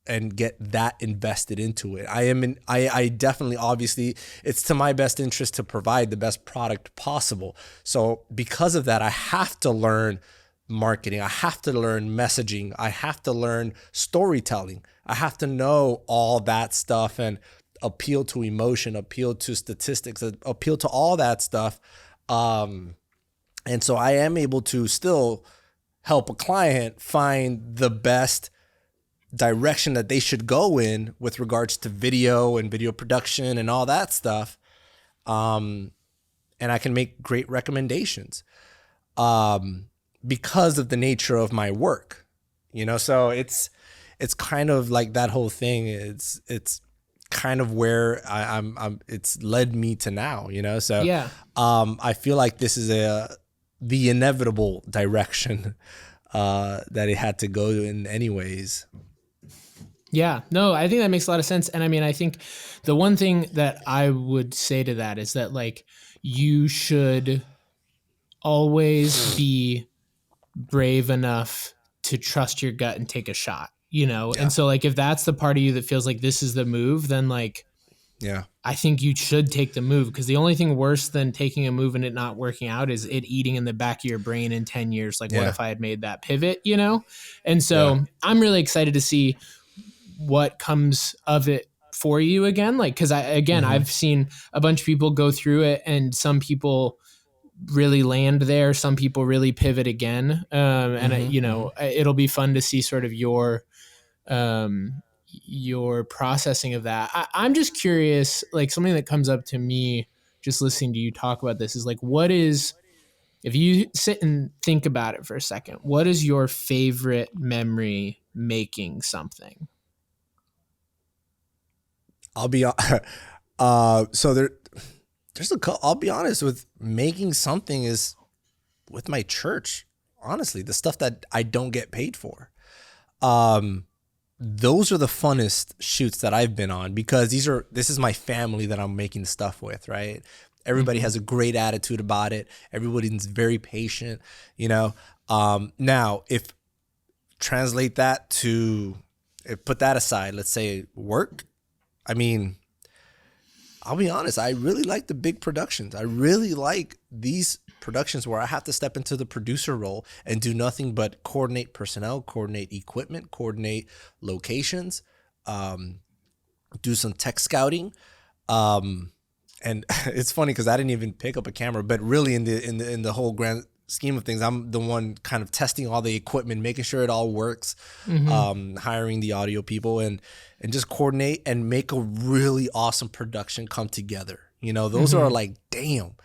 and get that invested into it. I definitely, obviously, it's to my best interest to provide the best product possible. So because of that, I have to learn marketing. I have to learn messaging. I have to learn storytelling. I have to know all that stuff and appeal to emotion, appeal to statistics, appeal to all that stuff. And so I am able to still help a client find the best direction that they should go in with regards to video and video production and all that stuff. And I can make great recommendations because of the nature of my work, so it's kind of like that whole thing. It's kind of where I'm it's led me to now, so Yeah. I feel like this is the inevitable direction that it had to go in anyways. Yeah, no, I think that makes a lot of sense. And I mean, I think the one thing that I would say to that is that like you should always be brave enough to trust your gut and take a shot, Yeah. And so like if that's the part of you that feels like this is the move, then like Yeah. I think you should take the move, because the only thing worse than taking a move and it not working out is it eating in the back of your brain in 10 years. Like, what Yeah. if I had made that pivot, And so Yeah. I'm really excited to see what comes of it for you again. Like, cause I've seen a bunch of people go through it, and some people really land there. Some people really pivot again. It'll be fun to see sort of your processing of that. I'm just curious, like something that comes up to me just listening to you talk about this is like, if you sit and think about it for a second, what is your favorite memory making something? I'll be so there's I'll be honest with, making something is with my church. Honestly, the stuff that I don't get paid for. Those are the funnest shoots that I've been on, because this is my family that I'm making stuff with, right? Everybody has a great attitude about it. Everybody's very patient, Now, if translate that to, put that aside, let's say work. I mean, I'll be honest, I really like the big productions. I really like these productions where I have to step into the producer role and do nothing but coordinate personnel, coordinate equipment, coordinate locations, do some tech scouting. And it's funny because I didn't even pick up a camera, but really in the whole grand scheme of things, I'm the one kind of testing all the equipment, making sure it all works, hiring the audio people, and just coordinate and make a really awesome production come together. Those are like, damn,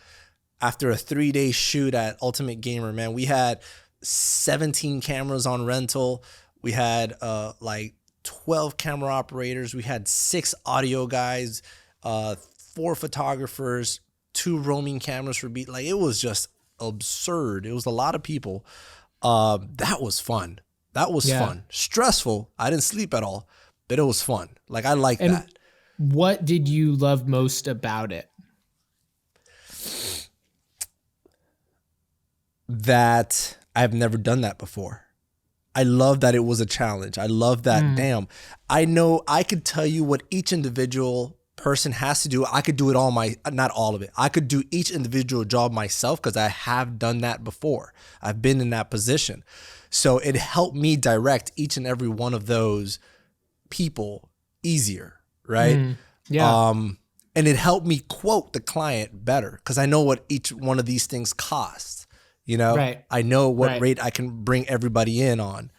after a 3-day shoot at Ultimate Gamer, man, we had 17 cameras on rental. We had like 12 camera operators. We had 6 audio guys, 4 photographers, 2 roaming cameras for beat. Like, it was just absurd. It was a lot of people. That was fun. That was Yeah. fun. Stressful. I didn't sleep at all, but it was fun. Like, I like And that. what did you love most about it? That I've never done that before. I love that it was a challenge. I love that, damn, I know I could tell you what each individual person has to do. I could do it all not all of it. I could do each individual job myself because I have done that before. I've been in that position. So it helped me direct each and every one of those people easier, right? Yeah. And it helped me quote the client better because I know what each one of these things costs. You know, Right. I know what Right. rate I can bring everybody in on.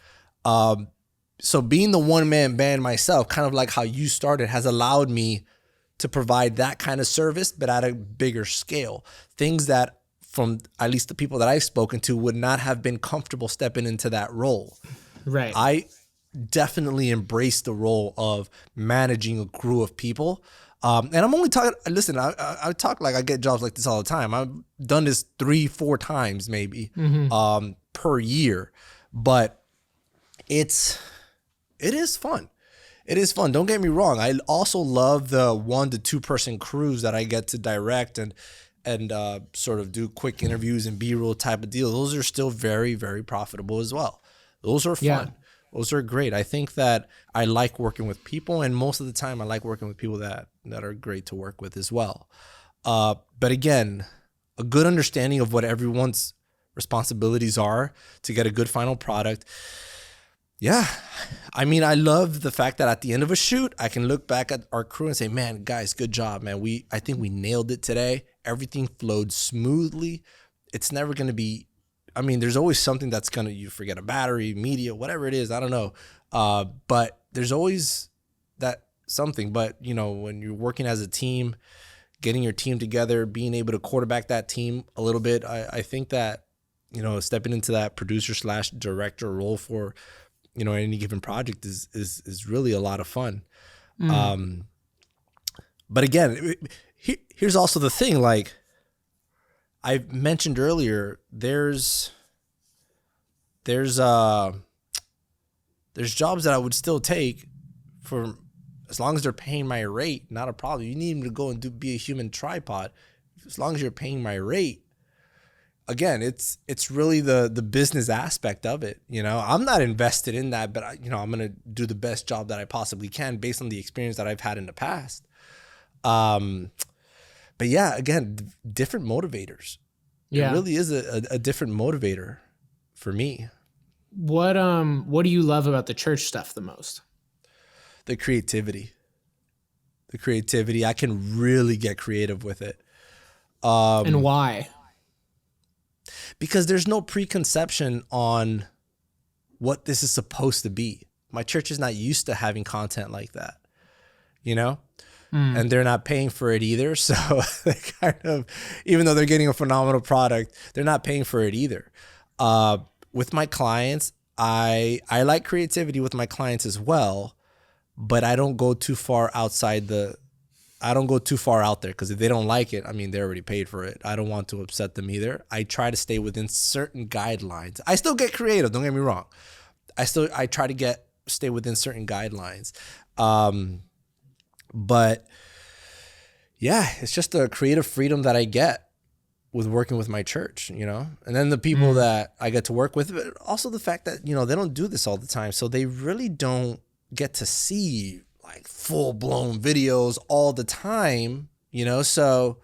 So being the one-man band myself, kind of like how you started, has allowed me to provide that kind of service, but at a bigger scale. Things that, from at least the people that I've spoken to, would not have been comfortable stepping into that role. Right. I definitely embraced the role of managing a crew of people. And I'm only talking, listen, I talk like I get jobs like this all the time. I've done this 3-4 times maybe per year, but it is fun. It is fun. Don't get me wrong. I also love the 1 to 2 person crews that I get to direct and sort of do quick interviews and B-roll type of deal. Those are still very, very profitable as well. Those are fun. Yeah. Those are great. I think that I like working with people, and most of the time I like working with people that are great to work with as well. But again, a good understanding of what everyone's responsibilities are to get a good final product. Yeah. I mean, I love the fact that at the end of a shoot, I can look back at our crew and say, man, guys, good job, man. I think we nailed it today. Everything flowed smoothly. It's never going to be, I mean, there's always something that's going to, you forget a battery, media, whatever it is. I don't know. But there's always that something. But, you know, when you're working as a team, getting your team together, being able to quarterback that team a little bit, I think that, you know, stepping into that producer/director role for, you know, any given project is really a lot of fun. But again, here's also the thing, like I mentioned earlier, there's jobs that I would still take for as long as they're paying my rate, not a problem. You need to go and be a human tripod. As long as you're paying my rate, again, it's really the business aspect of it. You know, I'm not invested in that, but I'm going to do the best job that I possibly can based on the experience that I've had in the past. But yeah, again, different motivators. Yeah. It really is a different motivator for me. What do you love about the church stuff the most? The creativity. I can really get creative with it. And why? Because there's no preconception on what this is supposed to be. My church is not used to having content like that, you know? And they're not paying for it either. So they kind of, even though they're getting a phenomenal product, they're not paying for it either. With my clients, I like creativity with my clients as well, but I don't go too far outside I don't go too far out there, because if they don't like it, I mean, they already paid for it. I don't want to upset them either. I try to stay within certain guidelines. I still get creative, don't get me wrong. I try to stay within certain guidelines. But yeah, it's just the creative freedom that I get with working with my church, you know, and then the people that I get to work with, but also the fact that, you know, they don't do this all the time. So they really don't get to see like full blown videos all the time, you know? So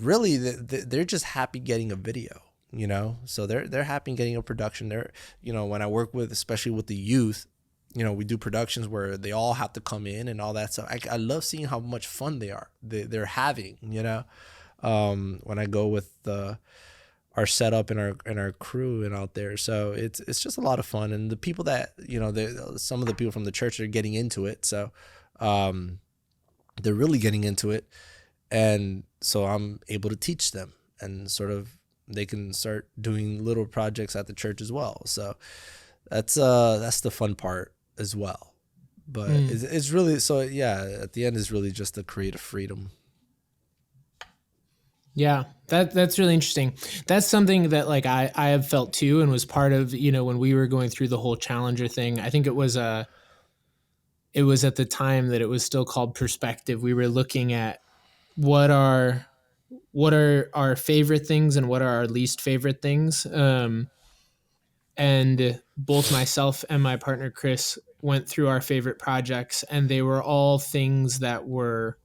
really they're just happy getting a video, you know? So they're happy getting a production. They're, you know, when I work with, especially with the youth, you know, we do productions where they all have to come in and all that stuff. I love seeing how much fun they're having, you know, when I go with our setup and our crew and out there. So it's just a lot of fun. And the people that, you know, some of the people from the church are getting into it. So they're really getting into it. And so I'm able to teach them and sort of they can start doing little projects at the church as well. So that's the fun part as well. But it's really, so yeah, at the end is really just the creative freedom. Yeah, that's really interesting. That's something that like I have felt too, and was part of, when we were going through the whole Challenger thing. I think it was at the time that it was still called perspective. We were looking at what are our favorite things and what are our least favorite things. And both myself and my partner Chris went through our favorite projects, and they were all things that were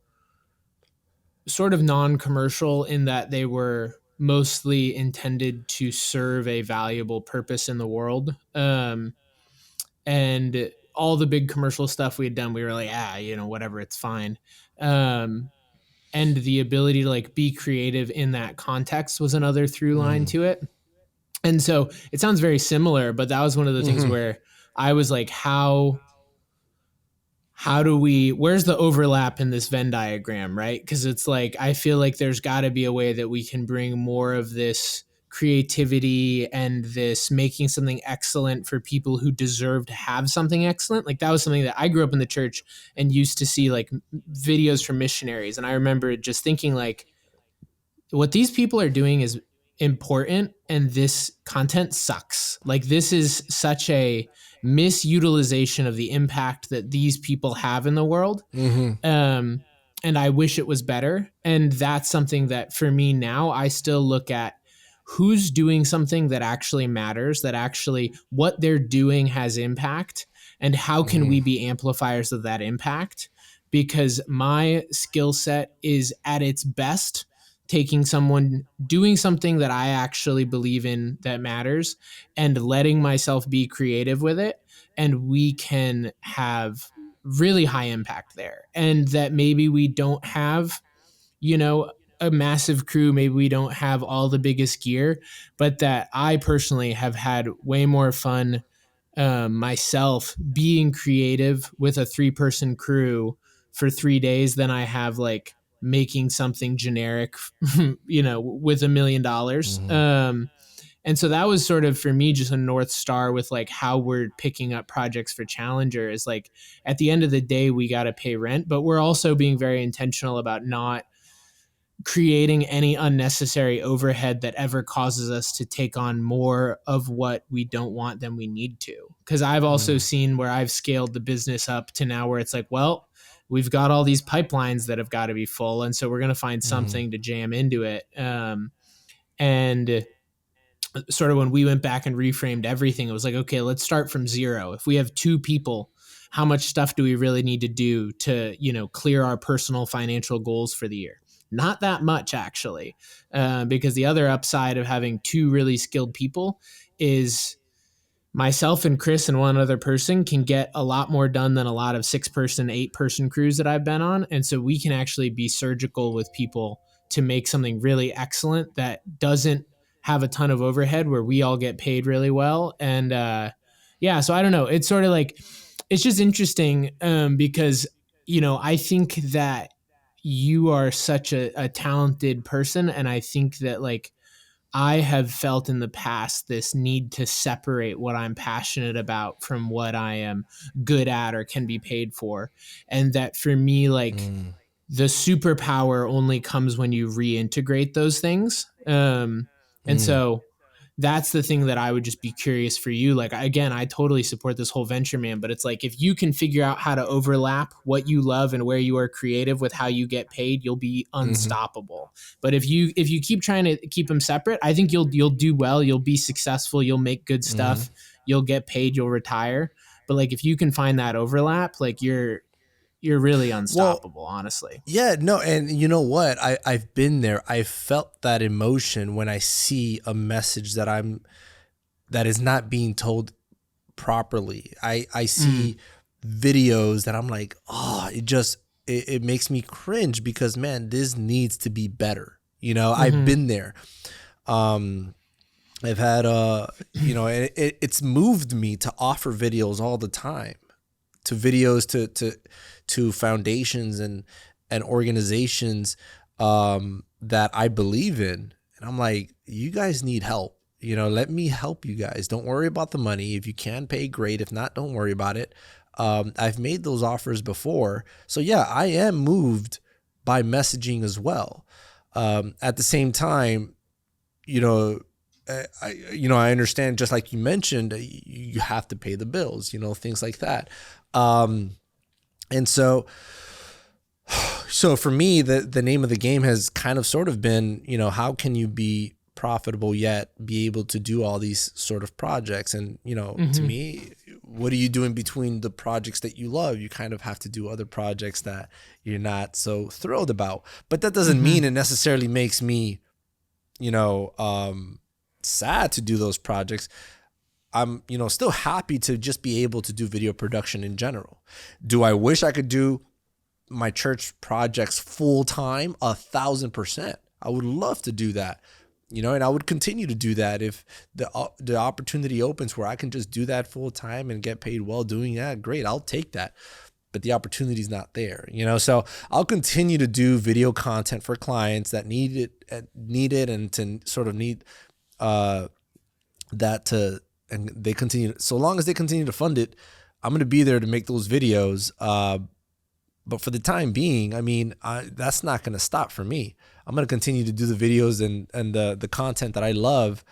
sort of non-commercial in that they were mostly intended to serve a valuable purpose in the world. And all the big commercial stuff we had done, we were like, whatever, it's fine. Um, and the ability to like be creative in that context was another through line to it. And so it sounds very similar, but that was one of the things where I was like, where's the overlap in this Venn diagram, right? Because it's like, I feel like there's got to be a way that we can bring more of this creativity and this making something excellent for people who deserve to have something excellent. Like that was something that I grew up in the church and used to see like videos from missionaries. And I remember just thinking like, what these people are doing is important and this content sucks. Like this is such a misutilization of the impact that these people have in the world. Um, and I wish it was better. And that's something that for me now, I still look at who's doing something that actually matters, that actually what they're doing has impact, and how can we be amplifiers of that impact? Because my skill set is at its best taking someone doing something that I actually believe in that matters and letting myself be creative with it. And we can have really high impact there. And that maybe we don't have, a massive crew, maybe we don't have all the biggest gear, but that I personally have had way more fun myself being creative with a 3-person crew for 3 days than I have like making something generic, with $1 million. And so that was sort of for me just a North Star with like how we're picking up projects for Challenger is like at the end of the day, we got to pay rent, but we're also being very intentional about not creating any unnecessary overhead that ever causes us to take on more of what we don't want than we need to. Because I've also seen where I've scaled the business up to now where it's like, well, we've got all these pipelines that have got to be full. And so we're going to find something to jam into it. And sort of when we went back and reframed everything, it was like, okay, let's start from zero. If we have 2 people, how much stuff do we really need to do to, clear our personal financial goals for the year? Not that much, actually, because the other upside of having 2 really skilled people is myself and Chris and one other person can get a lot more done than a lot of 6-person, 8-person crews that I've been on. And so we can actually be surgical with people to make something really excellent that doesn't have a ton of overhead where we all get paid really well. And so I don't know. It's sort of like, it's just interesting because, I think that you are such a talented person. And I think that like, I have felt in the past this need to separate what I'm passionate about from what I am good at or can be paid for. And that for me, like the superpower only comes when you reintegrate those things. And so that's the thing that I would just be curious for you. Like, again, I totally support this whole venture, man, but it's like, if you can figure out how to overlap what you love and where you are creative with how you get paid, you'll be unstoppable. But if you keep trying to keep them separate, I think you'll do well. You'll be successful. You'll make good stuff. You'll get paid. You'll retire. But like, if you can find that overlap, like you're really unstoppable, honestly. Yeah, no, and you know what? I've been there. I felt that emotion when I see a message that is not being told properly. I see videos that I'm like, oh, it makes me cringe because man, this needs to be better. I've been there. I've had it's moved me to offer videos all the time, to foundations and organizations that I believe in. And And I'm like, you guys need help. Let me help you guys. Don't worry about the money. If you can pay, great. If not, don't worry about it. I've made those offers before. So yeah, I am moved by messaging as well. At the same time, I understand, just like you mentioned, you have to pay the bills, things like that. And so for me, the name of the game has kind of sort of been, how can you be profitable yet be able to do all these sort of projects? And, to me, what are you doing between the projects that you love? You kind of have to do other projects that you're not so thrilled about. But that doesn't mean it necessarily makes me, sad to do those projects. I'm, still happy to just be able to do video production in general. Do I wish I could do my church projects full time? 1,000%. I would love to do that, and I would continue to do that if the opportunity opens where I can just do that full time and get paid well doing that. Great, I'll take that. But the opportunity is not there, So I'll continue to do video content for clients that need it, and to sort of need that to, and they continue. So long as they continue to fund it, I'm going to be there to make those videos. But for the time being, I mean, that's not going to stop for me. I'm going to continue to do the videos and the content that I love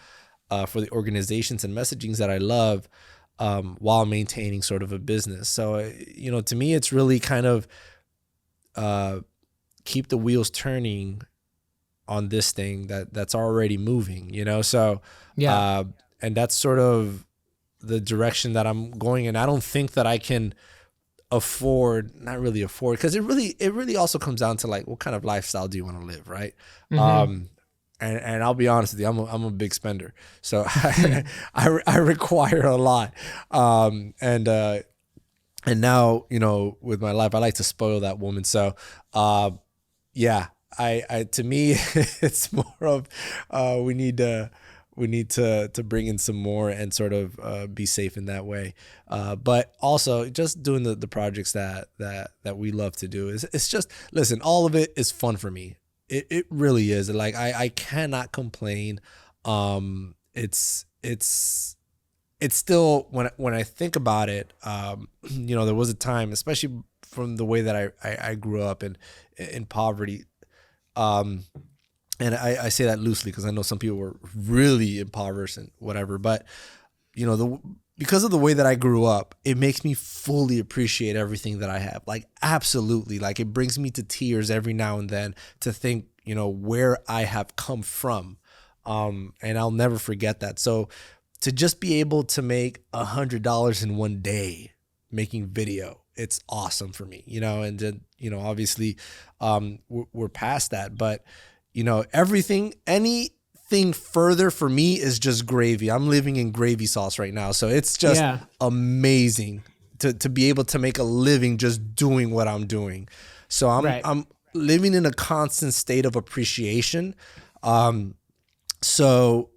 for the organizations and messagings that I love, while maintaining sort of a business. So, to me, it's really kind of keep the wheels turning on this thing that's already moving, So, Yeah. And that's sort of the direction that I'm going in. I don't think that I can not really afford, because it really also comes down to like, what kind of lifestyle do you want to live, right? And I'll be honest with you, I'm a big spender, so I require a lot. And now, with my life, I like to spoil that woman. So yeah, I to me, it's more of we need to bring in some more and sort of be safe in that way. But also just doing the projects that we love to do it's just, listen, all of it is fun for me. It really is. Like I cannot complain. It's still, when I think about it, there was a time, especially from the way that I grew up in poverty. And I say that loosely because I know some people were really impoverished and whatever, but because of the way that I grew up, it makes me fully appreciate everything that I have. Like, absolutely. Like, it brings me to tears every now and then to think, where I have come from. And I'll never forget that. So to just be able to make $100 in one day making video, it's awesome for me, and then, obviously, we're past that, but anything further for me is just gravy. I'm living in gravy sauce right now. So it's just amazing to be able to make a living just doing what I'm doing. So I'm living in a constant state of appreciation. So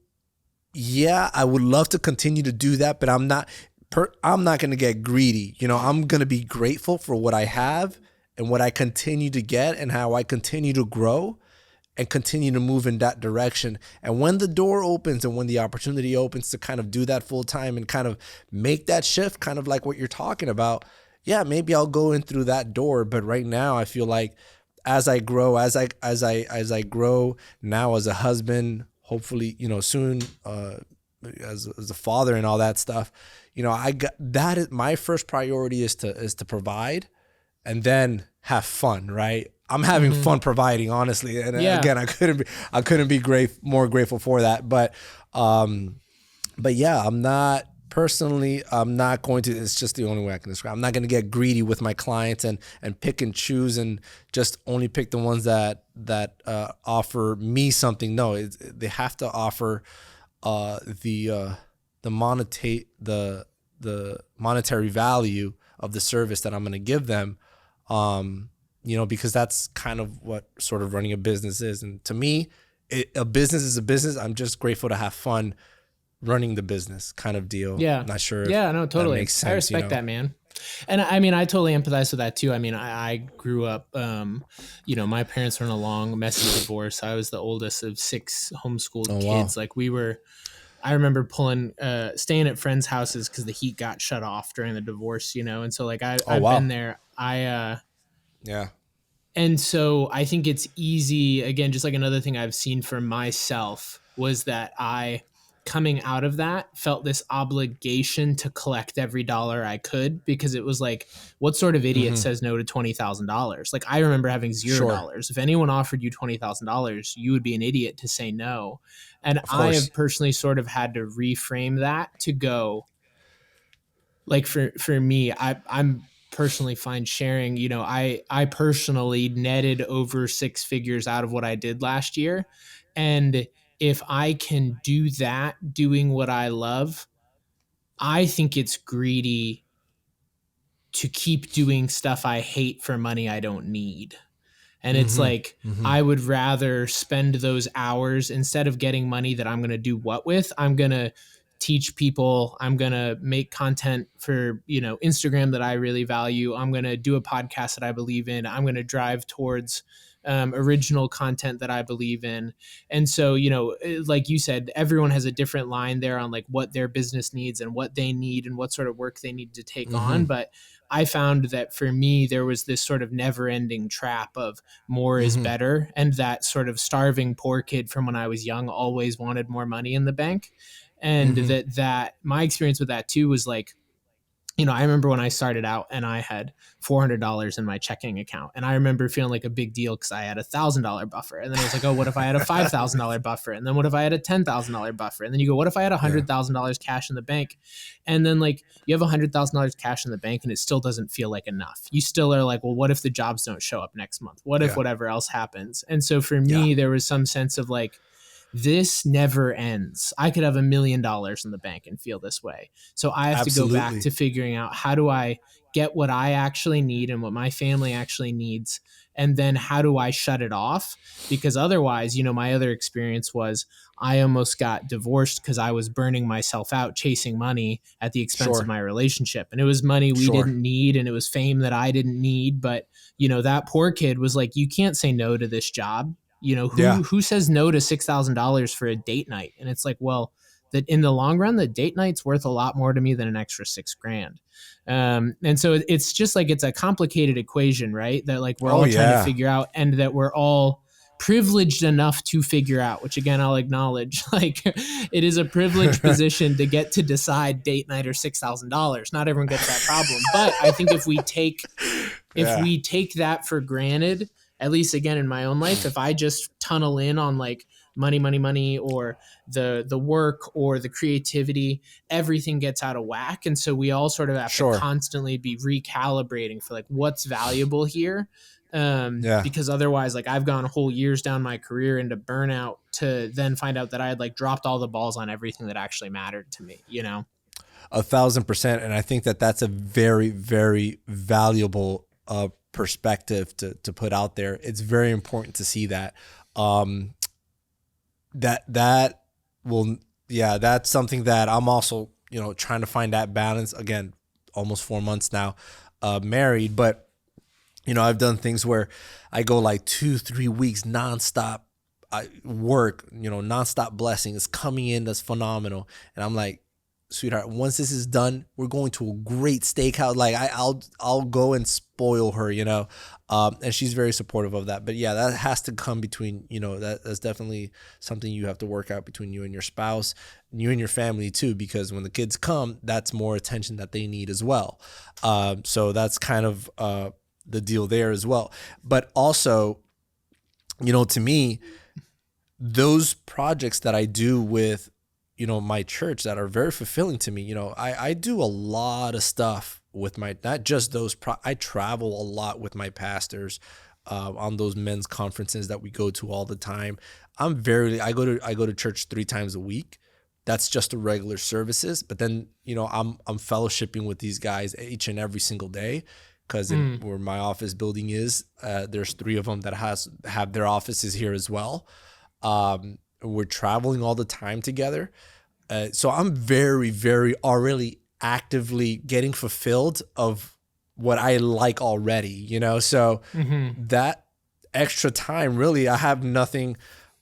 yeah, I would love to continue to do that, but I'm not going to get greedy. I'm going to be grateful for what I have and what I continue to get and how I continue to grow and continue to move in that direction. And when the door opens and when the opportunity opens to kind of do that full time and kind of make that shift, kind of like what you're talking about, yeah, maybe I'll go in through that door. But right now I feel like as I grow, as I grow now as a husband, hopefully, soon, as a father and all that stuff, I got that is my first priority is to provide and then have fun, right? I'm having fun providing, honestly. And again, I couldn't be more grateful for that. But yeah, I'm not going to, it's just the only way I can describe. I'm not going to get greedy with my clients and pick and choose and just only pick the ones that offer me something. No, they have to offer the monetary value of the service that I'm going to give them. Because that's kind of what sort of running a business is. And to me, a business is a business. I'm just grateful to have fun running the business kind of deal. Yeah. Not sure. Yeah, no, totally. That makes sense, I respect that, man. And I mean, I totally empathize with that too. I mean, I grew up, my parents were in a long, messy divorce. I was the oldest of six homeschooled Oh wow. kids. I remember staying at friends' houses because the heat got shut off during the divorce, and so like Oh I've been wow. there. Yeah. And so I think it's easy, again, just like another thing I've seen for myself was that coming out of that, felt this obligation to collect every dollar I could because it was like, what sort of idiot Mm-hmm. says no to $20,000? Like, I remember having zero Sure. dollars. If anyone offered you $20,000, you would be an idiot to say no. And Of I course. have personally sort of had to reframe that to go, like for me, I'm personally fine sharing. I personally netted over six figures out of what I did last year, and if I can do that doing what I love, I think it's greedy to keep doing stuff I hate for money I don't need. And it's Mm-hmm. like, Mm-hmm. I would rather spend those hours instead of getting money that I'm going to do what with. I'm going to teach people. I'm going to make content for, Instagram that I really value. I'm going to do a podcast that I believe in. I'm going to drive towards original content that I believe in. And so, like you said, everyone has a different line there on like what their business needs and what they need and what sort of work they need to take on. Mm-hmm. But I found that for me, there was this sort of never ending trap of more is Mm-hmm. better. And that sort of starving poor kid from when I was young always wanted more money in the bank. And Mm-hmm. that my experience with that too was like, I remember when I started out and I had $400 in my checking account. And I remember feeling like a big deal because I had $1,000 buffer. And then it was like, oh, what if I had a $5,000 buffer? And then what if I had a $10,000 buffer? And then you go, what if I had Yeah. $100,000 cash in the bank? And then like you have $100,000 cash in the bank and it still doesn't feel like enough. You still are like, well, what if the jobs don't show up next month? What if Yeah. whatever else happens? And so for Yeah. me, there was some sense of like, this never ends. I could have $1,000,000 in the bank and feel this way. So I have to go back Absolutely. to figuring out, how do I get what I actually need and what my family actually needs? And then how do I shut it off? Because otherwise, my other experience was I almost got divorced because I was burning myself out chasing money at the expense of Sure. my relationship. And it was money we Sure. didn't need and it was fame that I didn't need. But, that poor kid was like, you can't say no to this job. Yeah. Who says no to $6,000 for a date night? And it's like, well, that in the long run, the date night's worth a lot more to me than an extra $6,000. And so it's just like, it's a complicated equation, right? That like we're Oh all trying to yeah. figure out, and that we're all privileged enough to figure out, which again, I'll acknowledge, like it is a privileged position to get to decide date night or $6,000. Not everyone gets that problem. But I think if Yeah. we take that for granted, at least again in my own life, if I just tunnel in on like money, money, money, or the work or the creativity, everything gets out of whack. And so we all sort of have to Sure. constantly be recalibrating for like what's valuable here. Yeah. Because otherwise, like I've gone whole years down my career into burnout to then find out that I had like dropped all the balls on everything that actually mattered to me. 1,000%. And I think that that's a very, very valuable perspective to put out there. It's very important to see that. Um, that will, yeah, that's something that I'm also, trying to find that balance. Again, almost 4 months now, married, but I've done things where I go like 2-3 weeks nonstop. I work, nonstop blessings coming in. That's phenomenal. And I'm like, sweetheart, once this is done, we're going to a great steakhouse. Like I'll go and spoil her, and she's very supportive of that. But yeah, that has to come between, that's definitely something you have to work out between you and your spouse, and you and your family too, because when the kids come, that's more attention that they need as well. So that's kind of the deal there as well. But also, to me, those projects that I do with my church that are very fulfilling to me. I do a lot of stuff with not just those, I travel a lot with my pastors on those men's conferences that we go to all the time. I go to church 3 times a week. That's just the regular services. But then, I'm fellowshipping with these guys each and every single day, because where my office building is, there's 3 of them that have their offices here as well. We're traveling all the time together. So I'm very, very already actively getting fulfilled of what I like already, So Mm-hmm. that extra time, really, I have nothing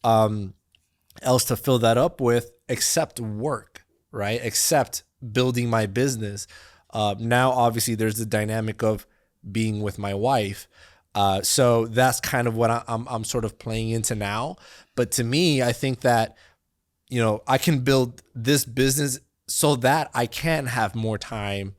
else to fill that up with except work, right? Except building my business. Now, obviously, there's the dynamic of being with my wife. So that's kind of what I'm sort of playing into now. But to me, I think that I can build this business so that I can have more time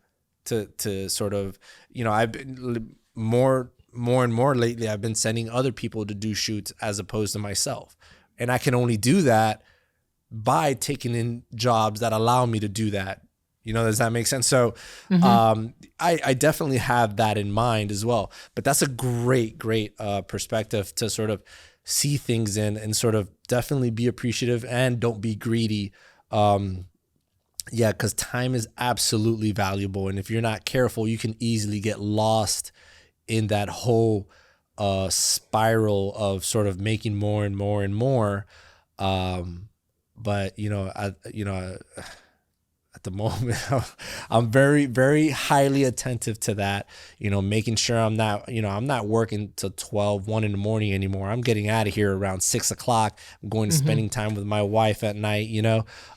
to sort of, I've been more and more lately, I've been sending other people to do shoots as opposed to myself. And I can only do that by taking in jobs that allow me to do that. Does that make sense? So Mm-hmm. I definitely have that in mind as well. But that's a great perspective to sort of see things in, and sort of definitely be appreciative and don't be greedy. Yeah, because time is absolutely valuable. And if you're not careful, you can easily get lost in that whole spiral of sort of making more and more and more. But at the moment, I'm very, very highly attentive to that, making sure I'm not working till 12, 1 in the morning anymore. I'm getting out of here around 6 o'clock. I'm going to Mm-hmm. spending time with my wife at night,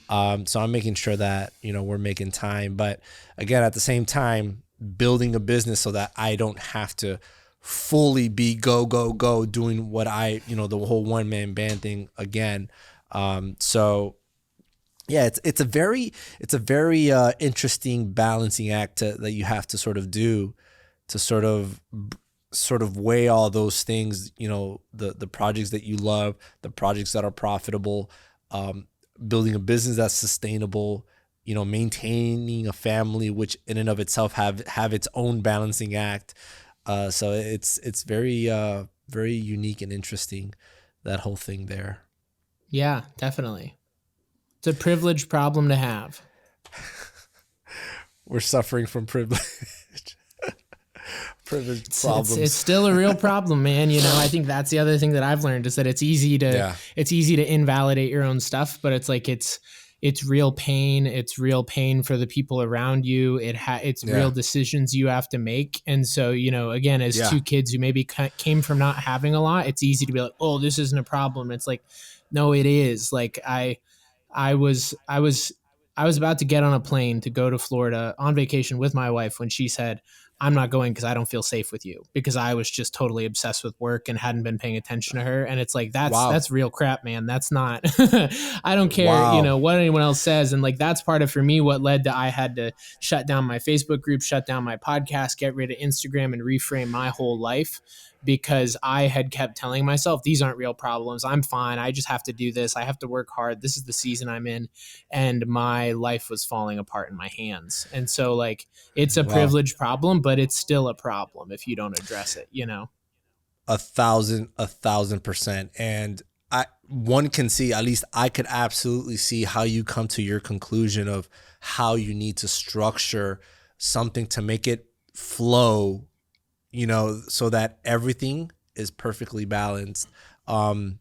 so I'm making sure that, we're making time. But again, at the same time, building a business so that I don't have to fully be go doing what the whole one man band thing again. So yeah, it's a very interesting balancing act that you have to sort of do to sort of weigh all those things, the projects that you love, the projects that are profitable, um, building a business that's sustainable, maintaining a family, which in and of itself have its own balancing act. So it's very unique and interesting, that whole thing there. Yeah, definitely. It's a privileged problem to have. We're suffering from privilege. Privilege It's problems. still a real problem, man. I think that's the other thing that I've learned is that Yeah. it's easy to invalidate your own stuff, but it's like it's real pain. It's real pain for the people around you. It's real Yeah. decisions you have to make. And so, again, as Yeah. two kids who maybe came from not having a lot, it's easy to be like, "Oh, this isn't a problem." It's like, no, it is. Like I was I was I was about to get on a plane to go to Florida on vacation with my wife when she said, "I'm not going because I don't feel safe with you," because I was just totally obsessed with work and hadn't been paying attention to her. And it's like Wow. that's real crap, man. That's not I don't care, Wow. what anyone else says. And like that's part of for me what led to I had to shut down my Facebook group, shut down my podcast, get rid of Instagram and reframe my whole life because I had kept telling myself these aren't real problems. I'm fine. I just have to do this. I have to work hard. This is the season I'm in. And my life was falling apart in my hands. And so like it's a Wow. privilege problem, but it's still a problem if you don't address it. 1,000%. And one can see, at least I could absolutely see how you come to your conclusion of how you need to structure something to make it flow, so that everything is perfectly balanced. Um,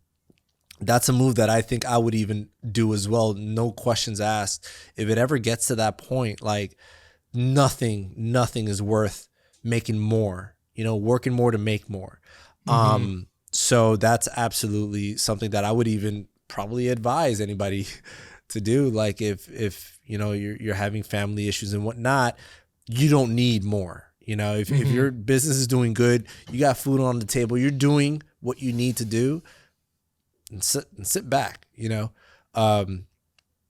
that's a move that I think I would even do as well. No questions asked. If it ever gets to that point, like nothing is worth making more, working more to make more. Mm-hmm. So that's absolutely something that I would even probably advise anybody to do. Like if you're having family issues and whatnot, you don't need more. If Mm-hmm. your business is doing good, you got food on the table, you're doing what you need to do, and sit back. Um,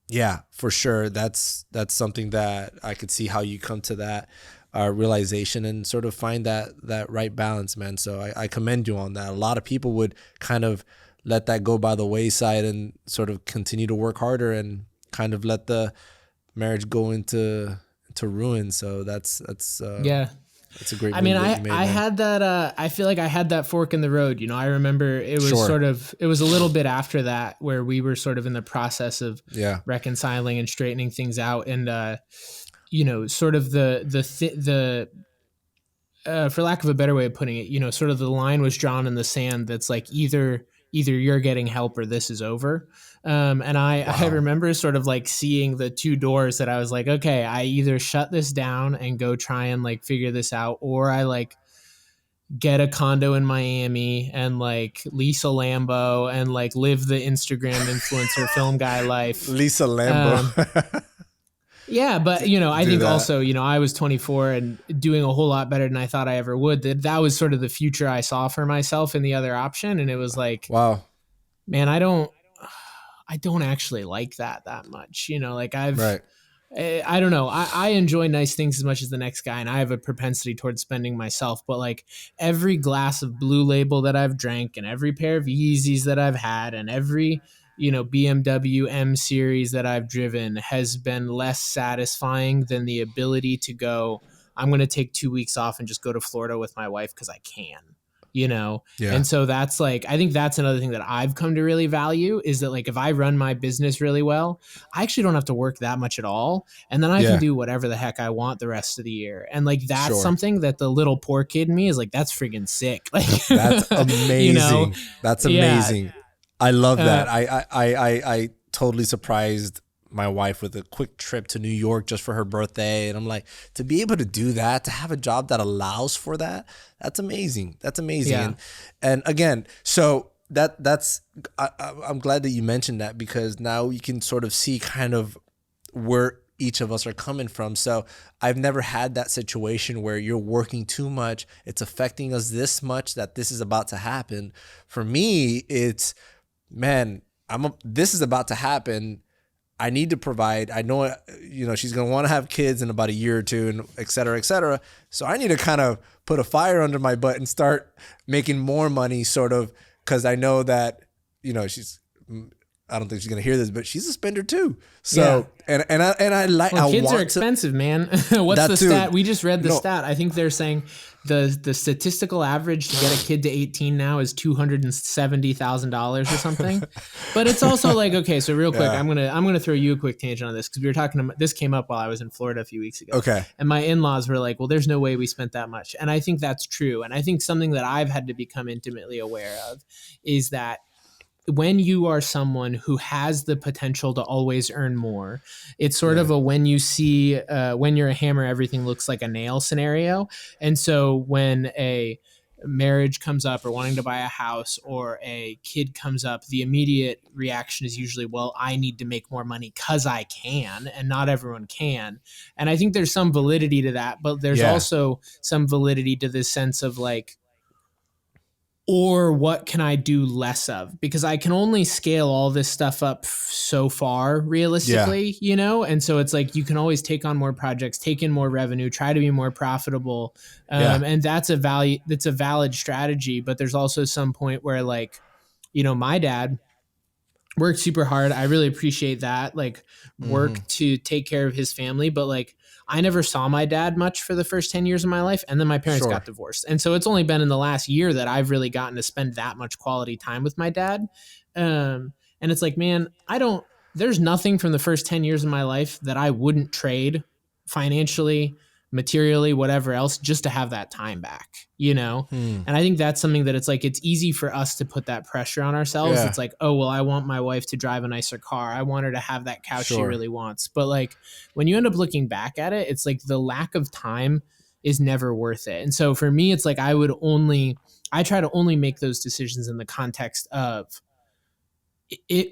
yeah, for sure. That's something that I could see how you come to that realization and sort of find that right balance, man. So I commend you on that. A lot of people would kind of let that go by the wayside and sort of continue to work harder and kind of let the marriage go into ruin. So Yeah. that's a great I mean, move that you made, I man. had that I feel like I had that fork in the road. I remember Sure. it was a little bit after that where we were sort of in the process of Yeah. reconciling and straightening things out and sort of the for lack of a better way of putting it, sort of the line was drawn in the sand that's like either either you're getting help or this is over. And I Wow. remember sort of like seeing the two doors that I was like, okay, I either shut this down and go try and like figure this out, or I like get a condo in Miami and like lease a Lambo and like live the Instagram influencer film guy life. Lisa Lambo. Um, yeah, but I Do think that. also, I was 24 and doing a whole lot better than I thought I ever would. That was sort of the future I saw for myself in the other option, and it was like, Wow. man, I don't actually like that much. Like Right. I don't know. I enjoy nice things as much as the next guy, and I have a propensity towards spending myself. But like every glass of Blue Label that I've drank, and every pair of Yeezys that I've had, and every BMW M series that I've driven has been less satisfying than the ability to go, I'm going to take 2 weeks off and just go to Florida with my wife because I can. Yeah. And so that's like, I think that's another thing that I've come to really value is that like if I run my business really well, I actually don't have to work that much at all. And then I can Yeah. do whatever the heck I want the rest of the year. And like that's Sure. something that the little poor kid in me is like, that's friggin' sick. Like, That's amazing. That's yeah. amazing. I love Uh, that. I totally surprised my wife with a quick trip to New York just for her birthday. And I'm like, to be able to do that, to have a job that allows for that, that's amazing. That's amazing. Yeah. And again, so I'm glad that you mentioned that, because now you can sort of see kind of where each of us are coming from. So I've never had that situation where you're working too much, it's affecting us this much that this is about to happen. For me, it's, man, this is about to happen. I need to provide. I know, she's going to want to have kids in about a year or two, and et cetera, et cetera. So I need to kind of put a fire under my butt and start making more money, sort of, because I know that, I don't think she's going to hear this, but she's a spender too. So, and I like, well, I kids want are expensive, man. What's That the too. stat? We just read the No. stat. I think they're saying the statistical average to get a kid to 18 now is $270,000 or something. But it's also like, okay, so real quick, Yeah. I'm gonna throw you a quick tangent on this because we were talking about this came up while I was in Florida a few weeks ago. Okay. And my in-laws were like, well, there's no way we spent that much. And I think that's true. And I think something that I've had to become intimately aware of is that when you are someone who has the potential to always earn more, it's sort of a when you see when you're a hammer, everything looks like a nail scenario. And so when a marriage comes up or wanting to buy a house or a kid comes up, the immediate reaction is usually, well, I need to make more money because I can, and not everyone can. And I think there's some validity to that, but there's also some validity to this sense of like, or what can I do less of? Because I can only scale all this stuff up so far realistically, And so it's like you can always take on more projects, take in more revenue, try to be more profitable. And that's a valid strategy. But there's also some point where like, my dad worked super hard. I really appreciate that. Like work to take care of his family. But like I never saw my dad much for the first 10 years of my life. And then my parents got divorced. And so it's only been in the last year that I've really gotten to spend that much quality time with my dad. And it's like, man, there's nothing from the first 10 years of my life that I wouldn't trade financially, materially, whatever else, just to have that time back, And I think that's something that it's easy for us to put that pressure on ourselves. It's like, oh, well, I want my wife to drive a nicer car. I want her to have that couch she really wants. But like when you end up looking back at it, it's like the lack of time is never worth it. And so for me, it's like I try to only make those decisions in the context of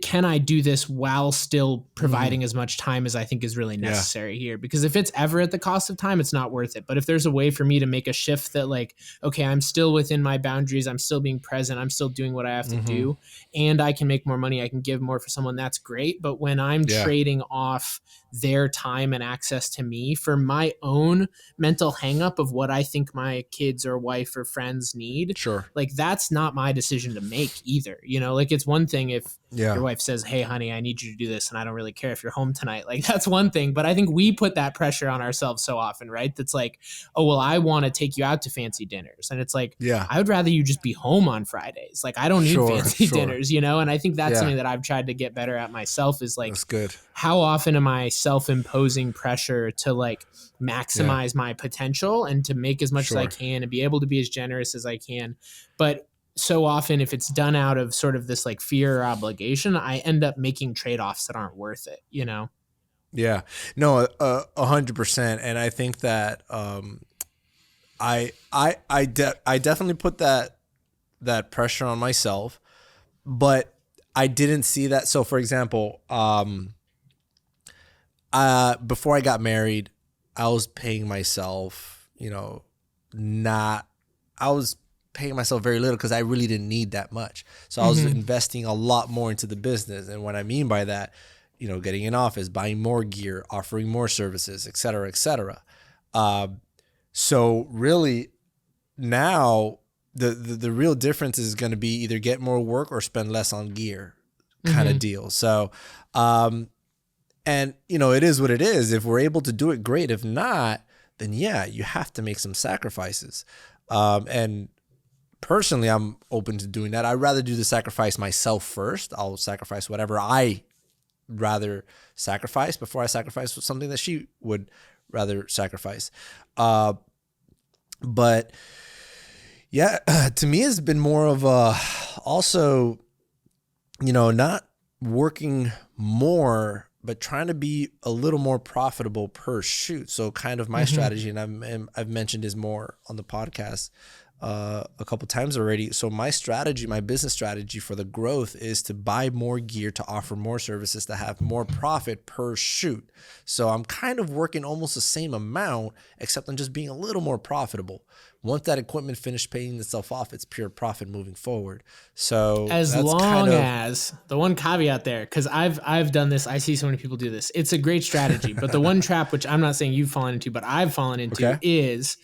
can I do this while still providing as much time as I think is really necessary here? Because if it's ever at the cost of time, it's not worth it. But if there's a way for me to make a shift that like, okay, I'm still within my boundaries, I'm still being present, I'm still doing what I have to do, and I can make more money, I can give more for someone, that's great. But when I'm trading off their time and access to me for my own mental hangup of what I think my kids or wife or friends need, like that's not my decision to make either. Like it's one thing if your wife says, hey, honey, I need you to do this, and I don't really care if you're home tonight. Like that's one thing. But I think we put that pressure on ourselves so often, right? That's like, oh, well, I want to take you out to fancy dinners. And it's like, I would rather you just be home on Fridays. Like I don't need fancy dinners, And I think that's something that I've tried to get better at myself is like, that's good. How often am I self-imposing pressure to like maximize my potential and to make as much as I can and be able to be as generous as I can? But so often if it's done out of sort of this like fear or obligation, I end up making trade-offs that aren't worth it, you know? Yeah, no, 100%. And I think that I definitely put that pressure on myself, but I didn't see that. So, for example, before I got married, I was paying myself, not, I was paying myself very little because I really didn't need that much. So I was Mm-hmm. investing a lot more into the business. And what I mean by that, getting an office, buying more gear, offering more services, et cetera, et cetera. So really now the real difference is going to be either get more work or spend less on gear kind of Mm-hmm. deal. So, and it is what it is. If we're able to do it, great. If not, then yeah, you have to make some sacrifices. And personally, I'm open to doing that. I'd rather do the sacrifice myself first. I'll sacrifice whatever I rather sacrifice before I sacrifice something that she would rather sacrifice. But yeah, to me, it's been more of a also, not working more, but trying to be a little more profitable per shoot. So kind of my Mm-hmm. strategy, and I've mentioned is more on the podcast a couple times already. So my business strategy for the growth is to buy more gear, to offer more services, to have more profit per shoot. So I'm kind of working almost the same amount, except I'm just being a little more profitable. Once that equipment finished paying itself off, it's pure profit moving forward. So As that's kind long of as the one caveat there, because I've done this, I see so many people do this. It's a great strategy, but the one trap, which I'm not saying you've fallen into, but I've fallen into, okay. is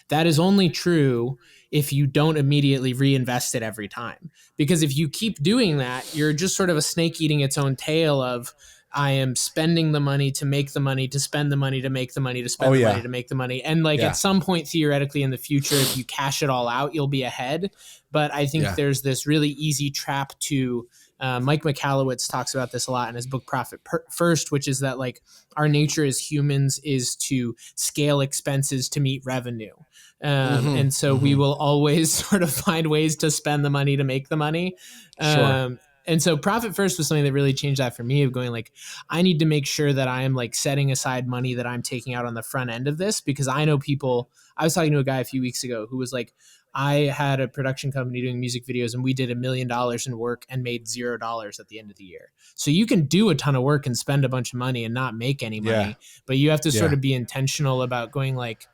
that is only true if you don't immediately reinvest it every time. Because if you keep doing that, you're just sort of a snake eating its own tail of I am spending the money to make the money to spend the money to make the money to Oh spend the money yeah, to make the money. And like at yeah, some point theoretically in the future, if you cash it all out, you'll be ahead. But I think yeah. there's this really easy trap to Mike Michalowicz talks about this a lot in his book Profit First, which is that like our nature as humans is to scale expenses to meet revenue. And so we Mm-hmm. will always sort of find ways to spend the money to make the money. Sure. And so Profit First was something that really changed that for me of going like, I need to make sure that I am like setting aside money that I'm taking out on the front end of this, because I know people, I was talking to a guy a few weeks ago who was like, I had a production company doing music videos and we did $1 million in work and made $0 at the end of the year. So you can do a ton of work and spend a bunch of money and not make any Yeah, money, but you have to sort yeah, of be intentional about going like,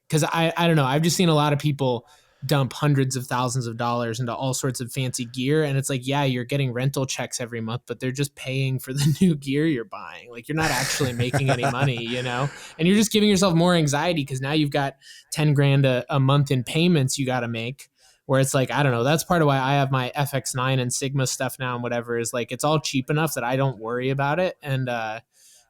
because I don't know, I've just seen a lot of people dump hundreds of thousands of dollars into all sorts of fancy gear, and it's like, yeah, you're getting rental checks every month, but they're just paying for the new gear you're buying. Like you're not actually making any money, and you're just giving yourself more anxiety because now you've got 10 grand a month in payments you got to make, where it's like, I don't know, that's part of why I have my FX9 and Sigma stuff now and whatever, is like it's all cheap enough that I don't worry about it. And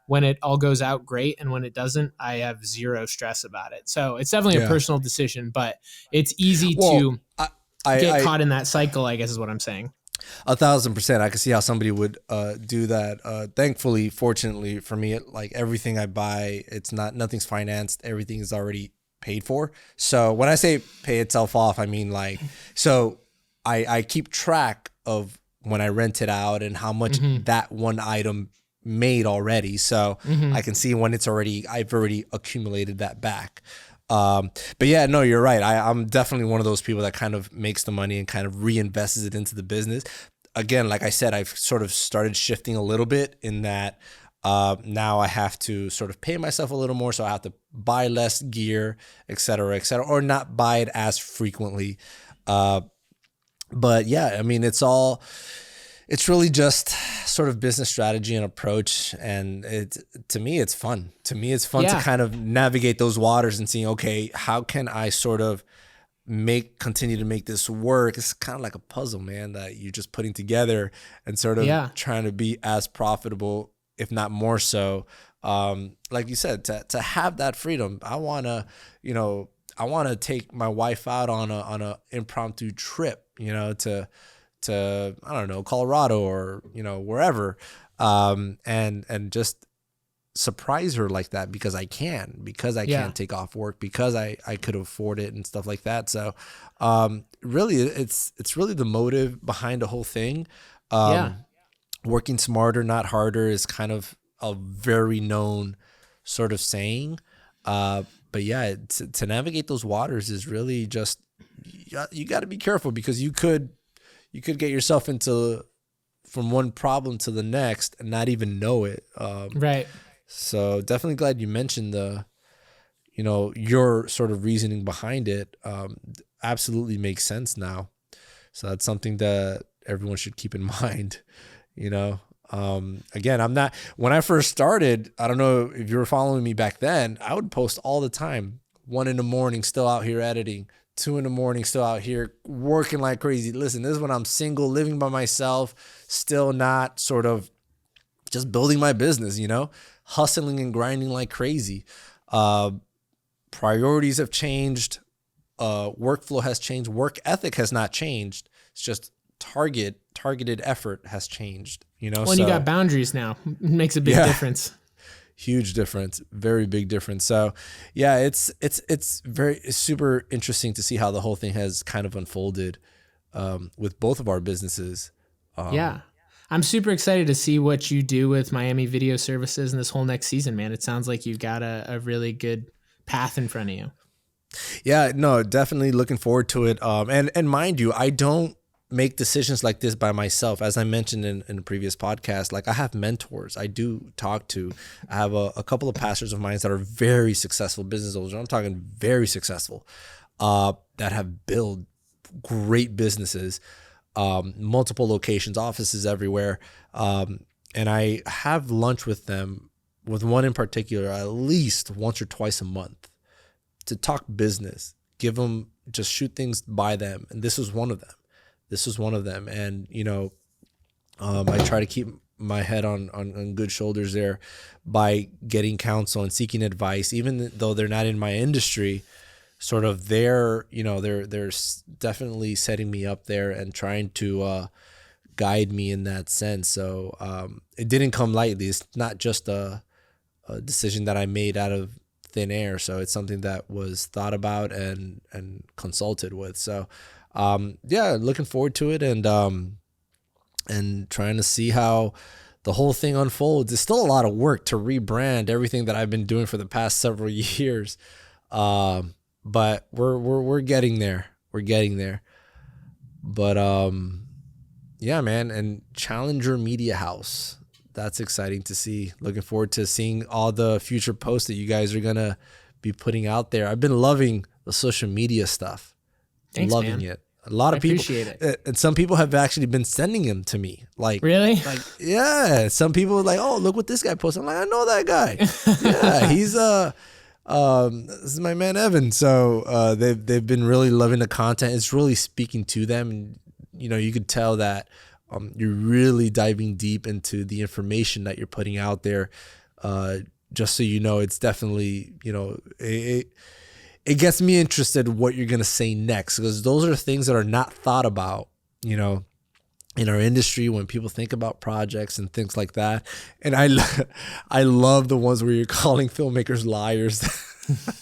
when it all goes out, great, and when it doesn't, I have zero stress about it. So it's definitely a yeah. personal decision, but it's easy Well, to get I caught in that cycle, I guess is what I'm saying. 1,000%. I can see how somebody would do that. Thankfully, fortunately for me, like everything I buy, nothing's financed. Everything is already paid for. So when I say pay itself off, I mean like, so I keep track of when I rent it out and how much Mm-hmm. that one item made already. So Mm-hmm. I can see when I've already accumulated that back. But yeah, no, you're right. I'm definitely one of those people that kind of makes the money and kind of reinvests it into the business. Again, like I said, I've sort of started shifting a little bit in that now I have to sort of pay myself a little more. So I have to buy less gear, et cetera, or not buy it as frequently. But yeah, I mean, it's really just sort of business strategy and approach. And to me, it's fun. To me, it's fun to Yeah. kind of navigate those waters and seeing, okay, how can I sort of continue to make this work? It's kind of like a puzzle, man, that you're just putting together and sort of Yeah. trying to be as profitable, if not more so. Like you said, to have that freedom, I want to take my wife out on a impromptu trip, to I don't know, Colorado or wherever, and just surprise her like that because I Yeah. can't take off work because I could afford it and stuff like that. So really it's really the motive behind the whole thing. Yeah. Working smarter, not harder is kind of a very known sort of saying. But yeah, to navigate those waters is really just, you got to be careful because you could get yourself into from one problem to the next and not even know it. Right. So definitely glad you mentioned your sort of reasoning behind it. Absolutely makes sense now. So that's something that everyone should keep in mind, you know. Again, when I first started, I don't know if you were following me back then, I would post all the time. 1 a.m, still out here editing. 2 a.m, still out here working like crazy. Listen, this is when I'm single, living by myself, still not sort of just building my business, hustling and grinding like crazy. Priorities have changed. Workflow has changed. Work ethic has not changed. It's just targeted effort has changed, Well, and you so got boundaries now. It makes a big difference. huge difference, very big difference. So yeah, it's super interesting to see how the whole thing has kind of unfolded with both of our businesses. Yeah. I'm super excited to see what you do with Miami Video Services in this whole next season, man. It sounds like you've got a really good path in front of you. Yeah, no, definitely looking forward to it. And mind you, I don't make decisions like this by myself. As I mentioned in a previous podcast, like I have mentors I do talk to. I have a couple of pastors of mine that are very successful business owners. I'm talking very successful, that have built great businesses, multiple locations, offices everywhere. And I have lunch with them, with one in particular, at least once or twice a month to talk business, give them, just shoot things by them. And this was one of them. And, I try to keep my head on good shoulders there by getting counsel and seeking advice, even though they're not in my industry. Sort of they're definitely setting me up there and trying to guide me in that sense. So it didn't come lightly. It's not just a decision that I made out of thin air. So it's something that was thought about and consulted with. So looking forward to it and trying to see how the whole thing unfolds. It's still a lot of work to rebrand everything that I've been doing for the past several years. But we're getting there. We're getting there. But yeah, man. And Challenger Media House. That's exciting to see. Looking forward to seeing all the future posts that you guys are gonna be putting out there. I've been loving the social media stuff. Thanks, loving man. it. A lot of people appreciate it. And some people have actually been sending them to me. Like, really? Yeah. Some people are like, oh, look what this guy posted. I'm like, I know that guy. Yeah, he's this is my man Evan. So they've been really loving the content. It's really speaking to them, and you could tell that you're really diving deep into the information that you're putting out there. Just so it's definitely it gets me interested in what you're gonna say next, because those are things that are not thought about, in our industry when people think about projects and things like that. And I love the ones where you're calling filmmakers liars.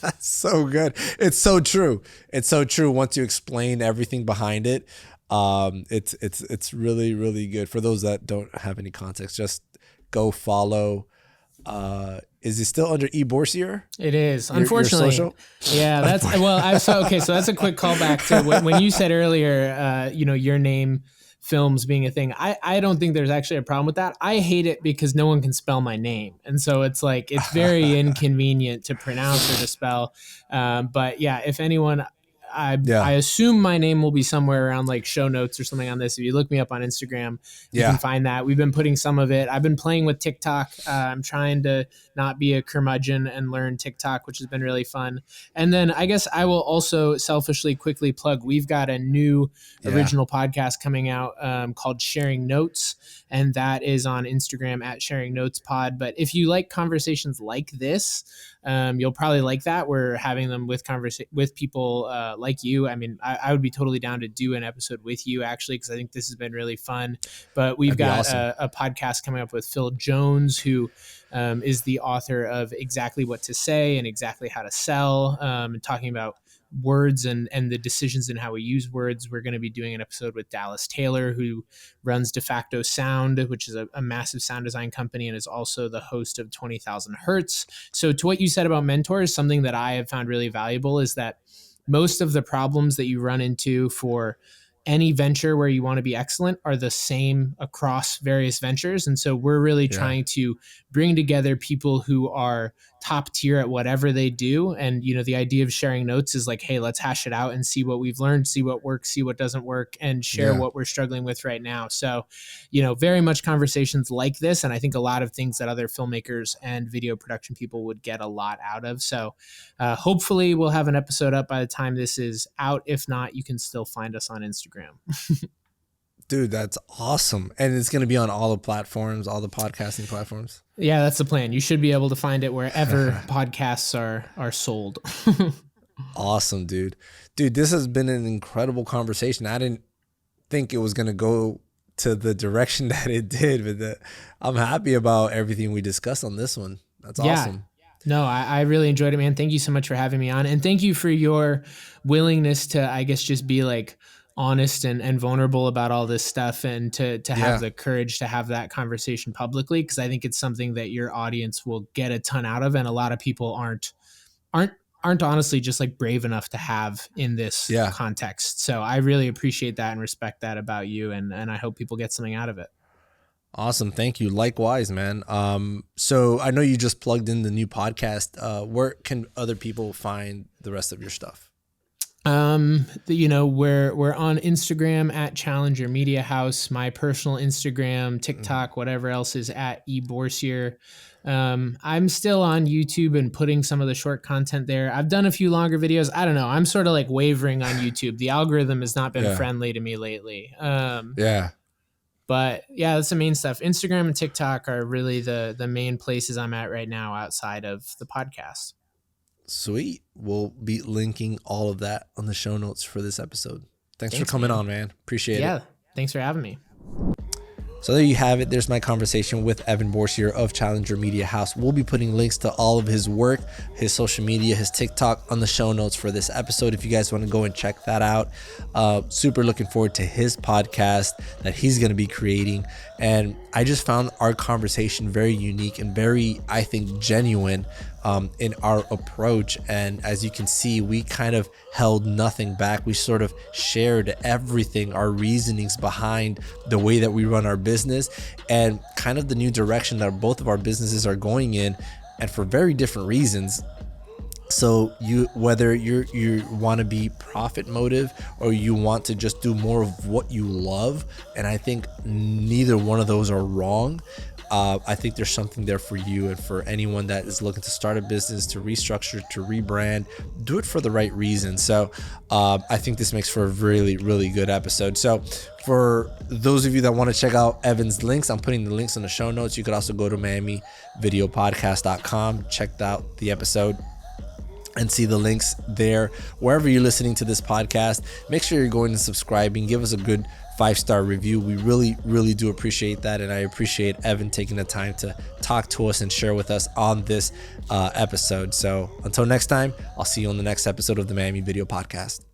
That's so good. It's so true. It's so true. Once you explain everything behind it, it's really, really good. For those that don't have any context, just go follow. Is it still under Bourcier? It is, unfortunately. Your yeah, that's so that's a quick callback to when you said earlier, your name films being a thing. I don't think there's actually a problem with that. I hate it because no one can spell my name, and so it's like it's very inconvenient to pronounce or to spell. But yeah, if anyone. I assume my name will be somewhere around like show notes or something on this. If you look me up on Instagram, you can find that. We've been putting some of it. I've been playing with TikTok. I'm trying to not be a curmudgeon and learn TikTok, which has been really fun. And then I guess I will also selfishly quickly plug, we've got a new original podcast coming out called Sharing Notes. and that is on Instagram at Sharing Notes Pod. But if you like conversations like this, you'll probably like that. We're having them with with people like you. I mean, I would be totally down to do an episode with you, actually, because I think this has been really fun. But we've That'd be got awesome. a podcast coming up with Phil Jones, who is the author of Exactly What to Say and Exactly How to Sell, and talking about words and the decisions in how we use words. We're going to be doing an episode with Dallas Taylor, who runs De Facto Sound, which is a massive sound design company and is also the host of 20,000 Hertz. So to what you said about mentors, something that I have found really valuable is that most of the problems that you run into for any venture where you want to be excellent are the same across various ventures. And so we're really Yeah. trying to bring together people who are top tier at whatever they do. And, you know, the idea of sharing notes is like, hey, let's hash it out and see what we've learned, see what works, see what doesn't work, and share Yeah. what we're struggling with right now. So, you know, very much conversations like this. And I think a lot of things that other filmmakers and video production people would get a lot out of. So hopefully we'll have an episode up by the time this is out. If not, you can still find us on Instagram. Dude, that's awesome. And it's going to be on all the platforms, all the podcasting platforms. Yeah, that's the plan. You should be able to find it wherever podcasts are sold. Awesome, dude. Dude, this has been an incredible conversation. I didn't think it was going to go to the direction that it did, but I'm happy about everything we discussed on this one. That's awesome. No, I really enjoyed it, man. Thank you so much for having me on. And thank you for your willingness to, I guess, just be like honest and vulnerable about all this stuff, and to have the courage to have that conversation publicly. Cause I think it's something that your audience will get a ton out of. And a lot of people aren't honestly just like brave enough to have in this context. So I really appreciate that and respect that about you. And I hope people get something out of it. Awesome. Thank you. Likewise, man. So I know you just plugged in the new podcast. Where can other people find the rest of your stuff? You know, we're on Instagram at Challenger Media House, my personal Instagram, TikTok, whatever else is at Evan Bourcier. I'm still on YouTube and putting some of the short content there. I've done a few longer videos. I don't know. I'm sort of like wavering on YouTube. The algorithm has not been friendly to me lately. But yeah, that's the main stuff. Instagram and TikTok are really the main places I'm at right now outside of the podcast. Sweet. We'll be linking all of that on the show notes for this episode. Thanks for coming on, man. Appreciate it. Yeah. Thanks for having me. So there you have it. There's my conversation with Evan Bourcier of Challenger Media House. We'll be putting links to all of his work, his social media, his TikTok on the show notes for this episode if you guys want to go and check that out. Super looking forward to his podcast that he's going to be creating. And I just found our conversation very unique and very, I think, genuine in our approach. And as you can see, we kind of held nothing back. We sort of shared everything, our reasonings behind the way that we run our business and kind of the new direction that both of our businesses are going in, and for very different reasons. So whether you want to be profit motive or you want to just do more of what you love, and I think neither one of those are wrong. I think there's something there for you, and for anyone that is looking to start a business, to restructure, to rebrand, do it for the right reason. So I think this makes for a really, really good episode. So for those of you that want to check out Evan's links, I'm putting the links in the show notes. You could also go to MiamiVideoPodcast.com, check out the episode and see the links there. Wherever you're listening to this podcast, make sure you're going and subscribing. Give us a good 5-star review. We really, really do appreciate that. And I appreciate Evan taking the time to talk to us and share with us on this episode. So until next time, I'll see you on the next episode of the Miami Video Podcast.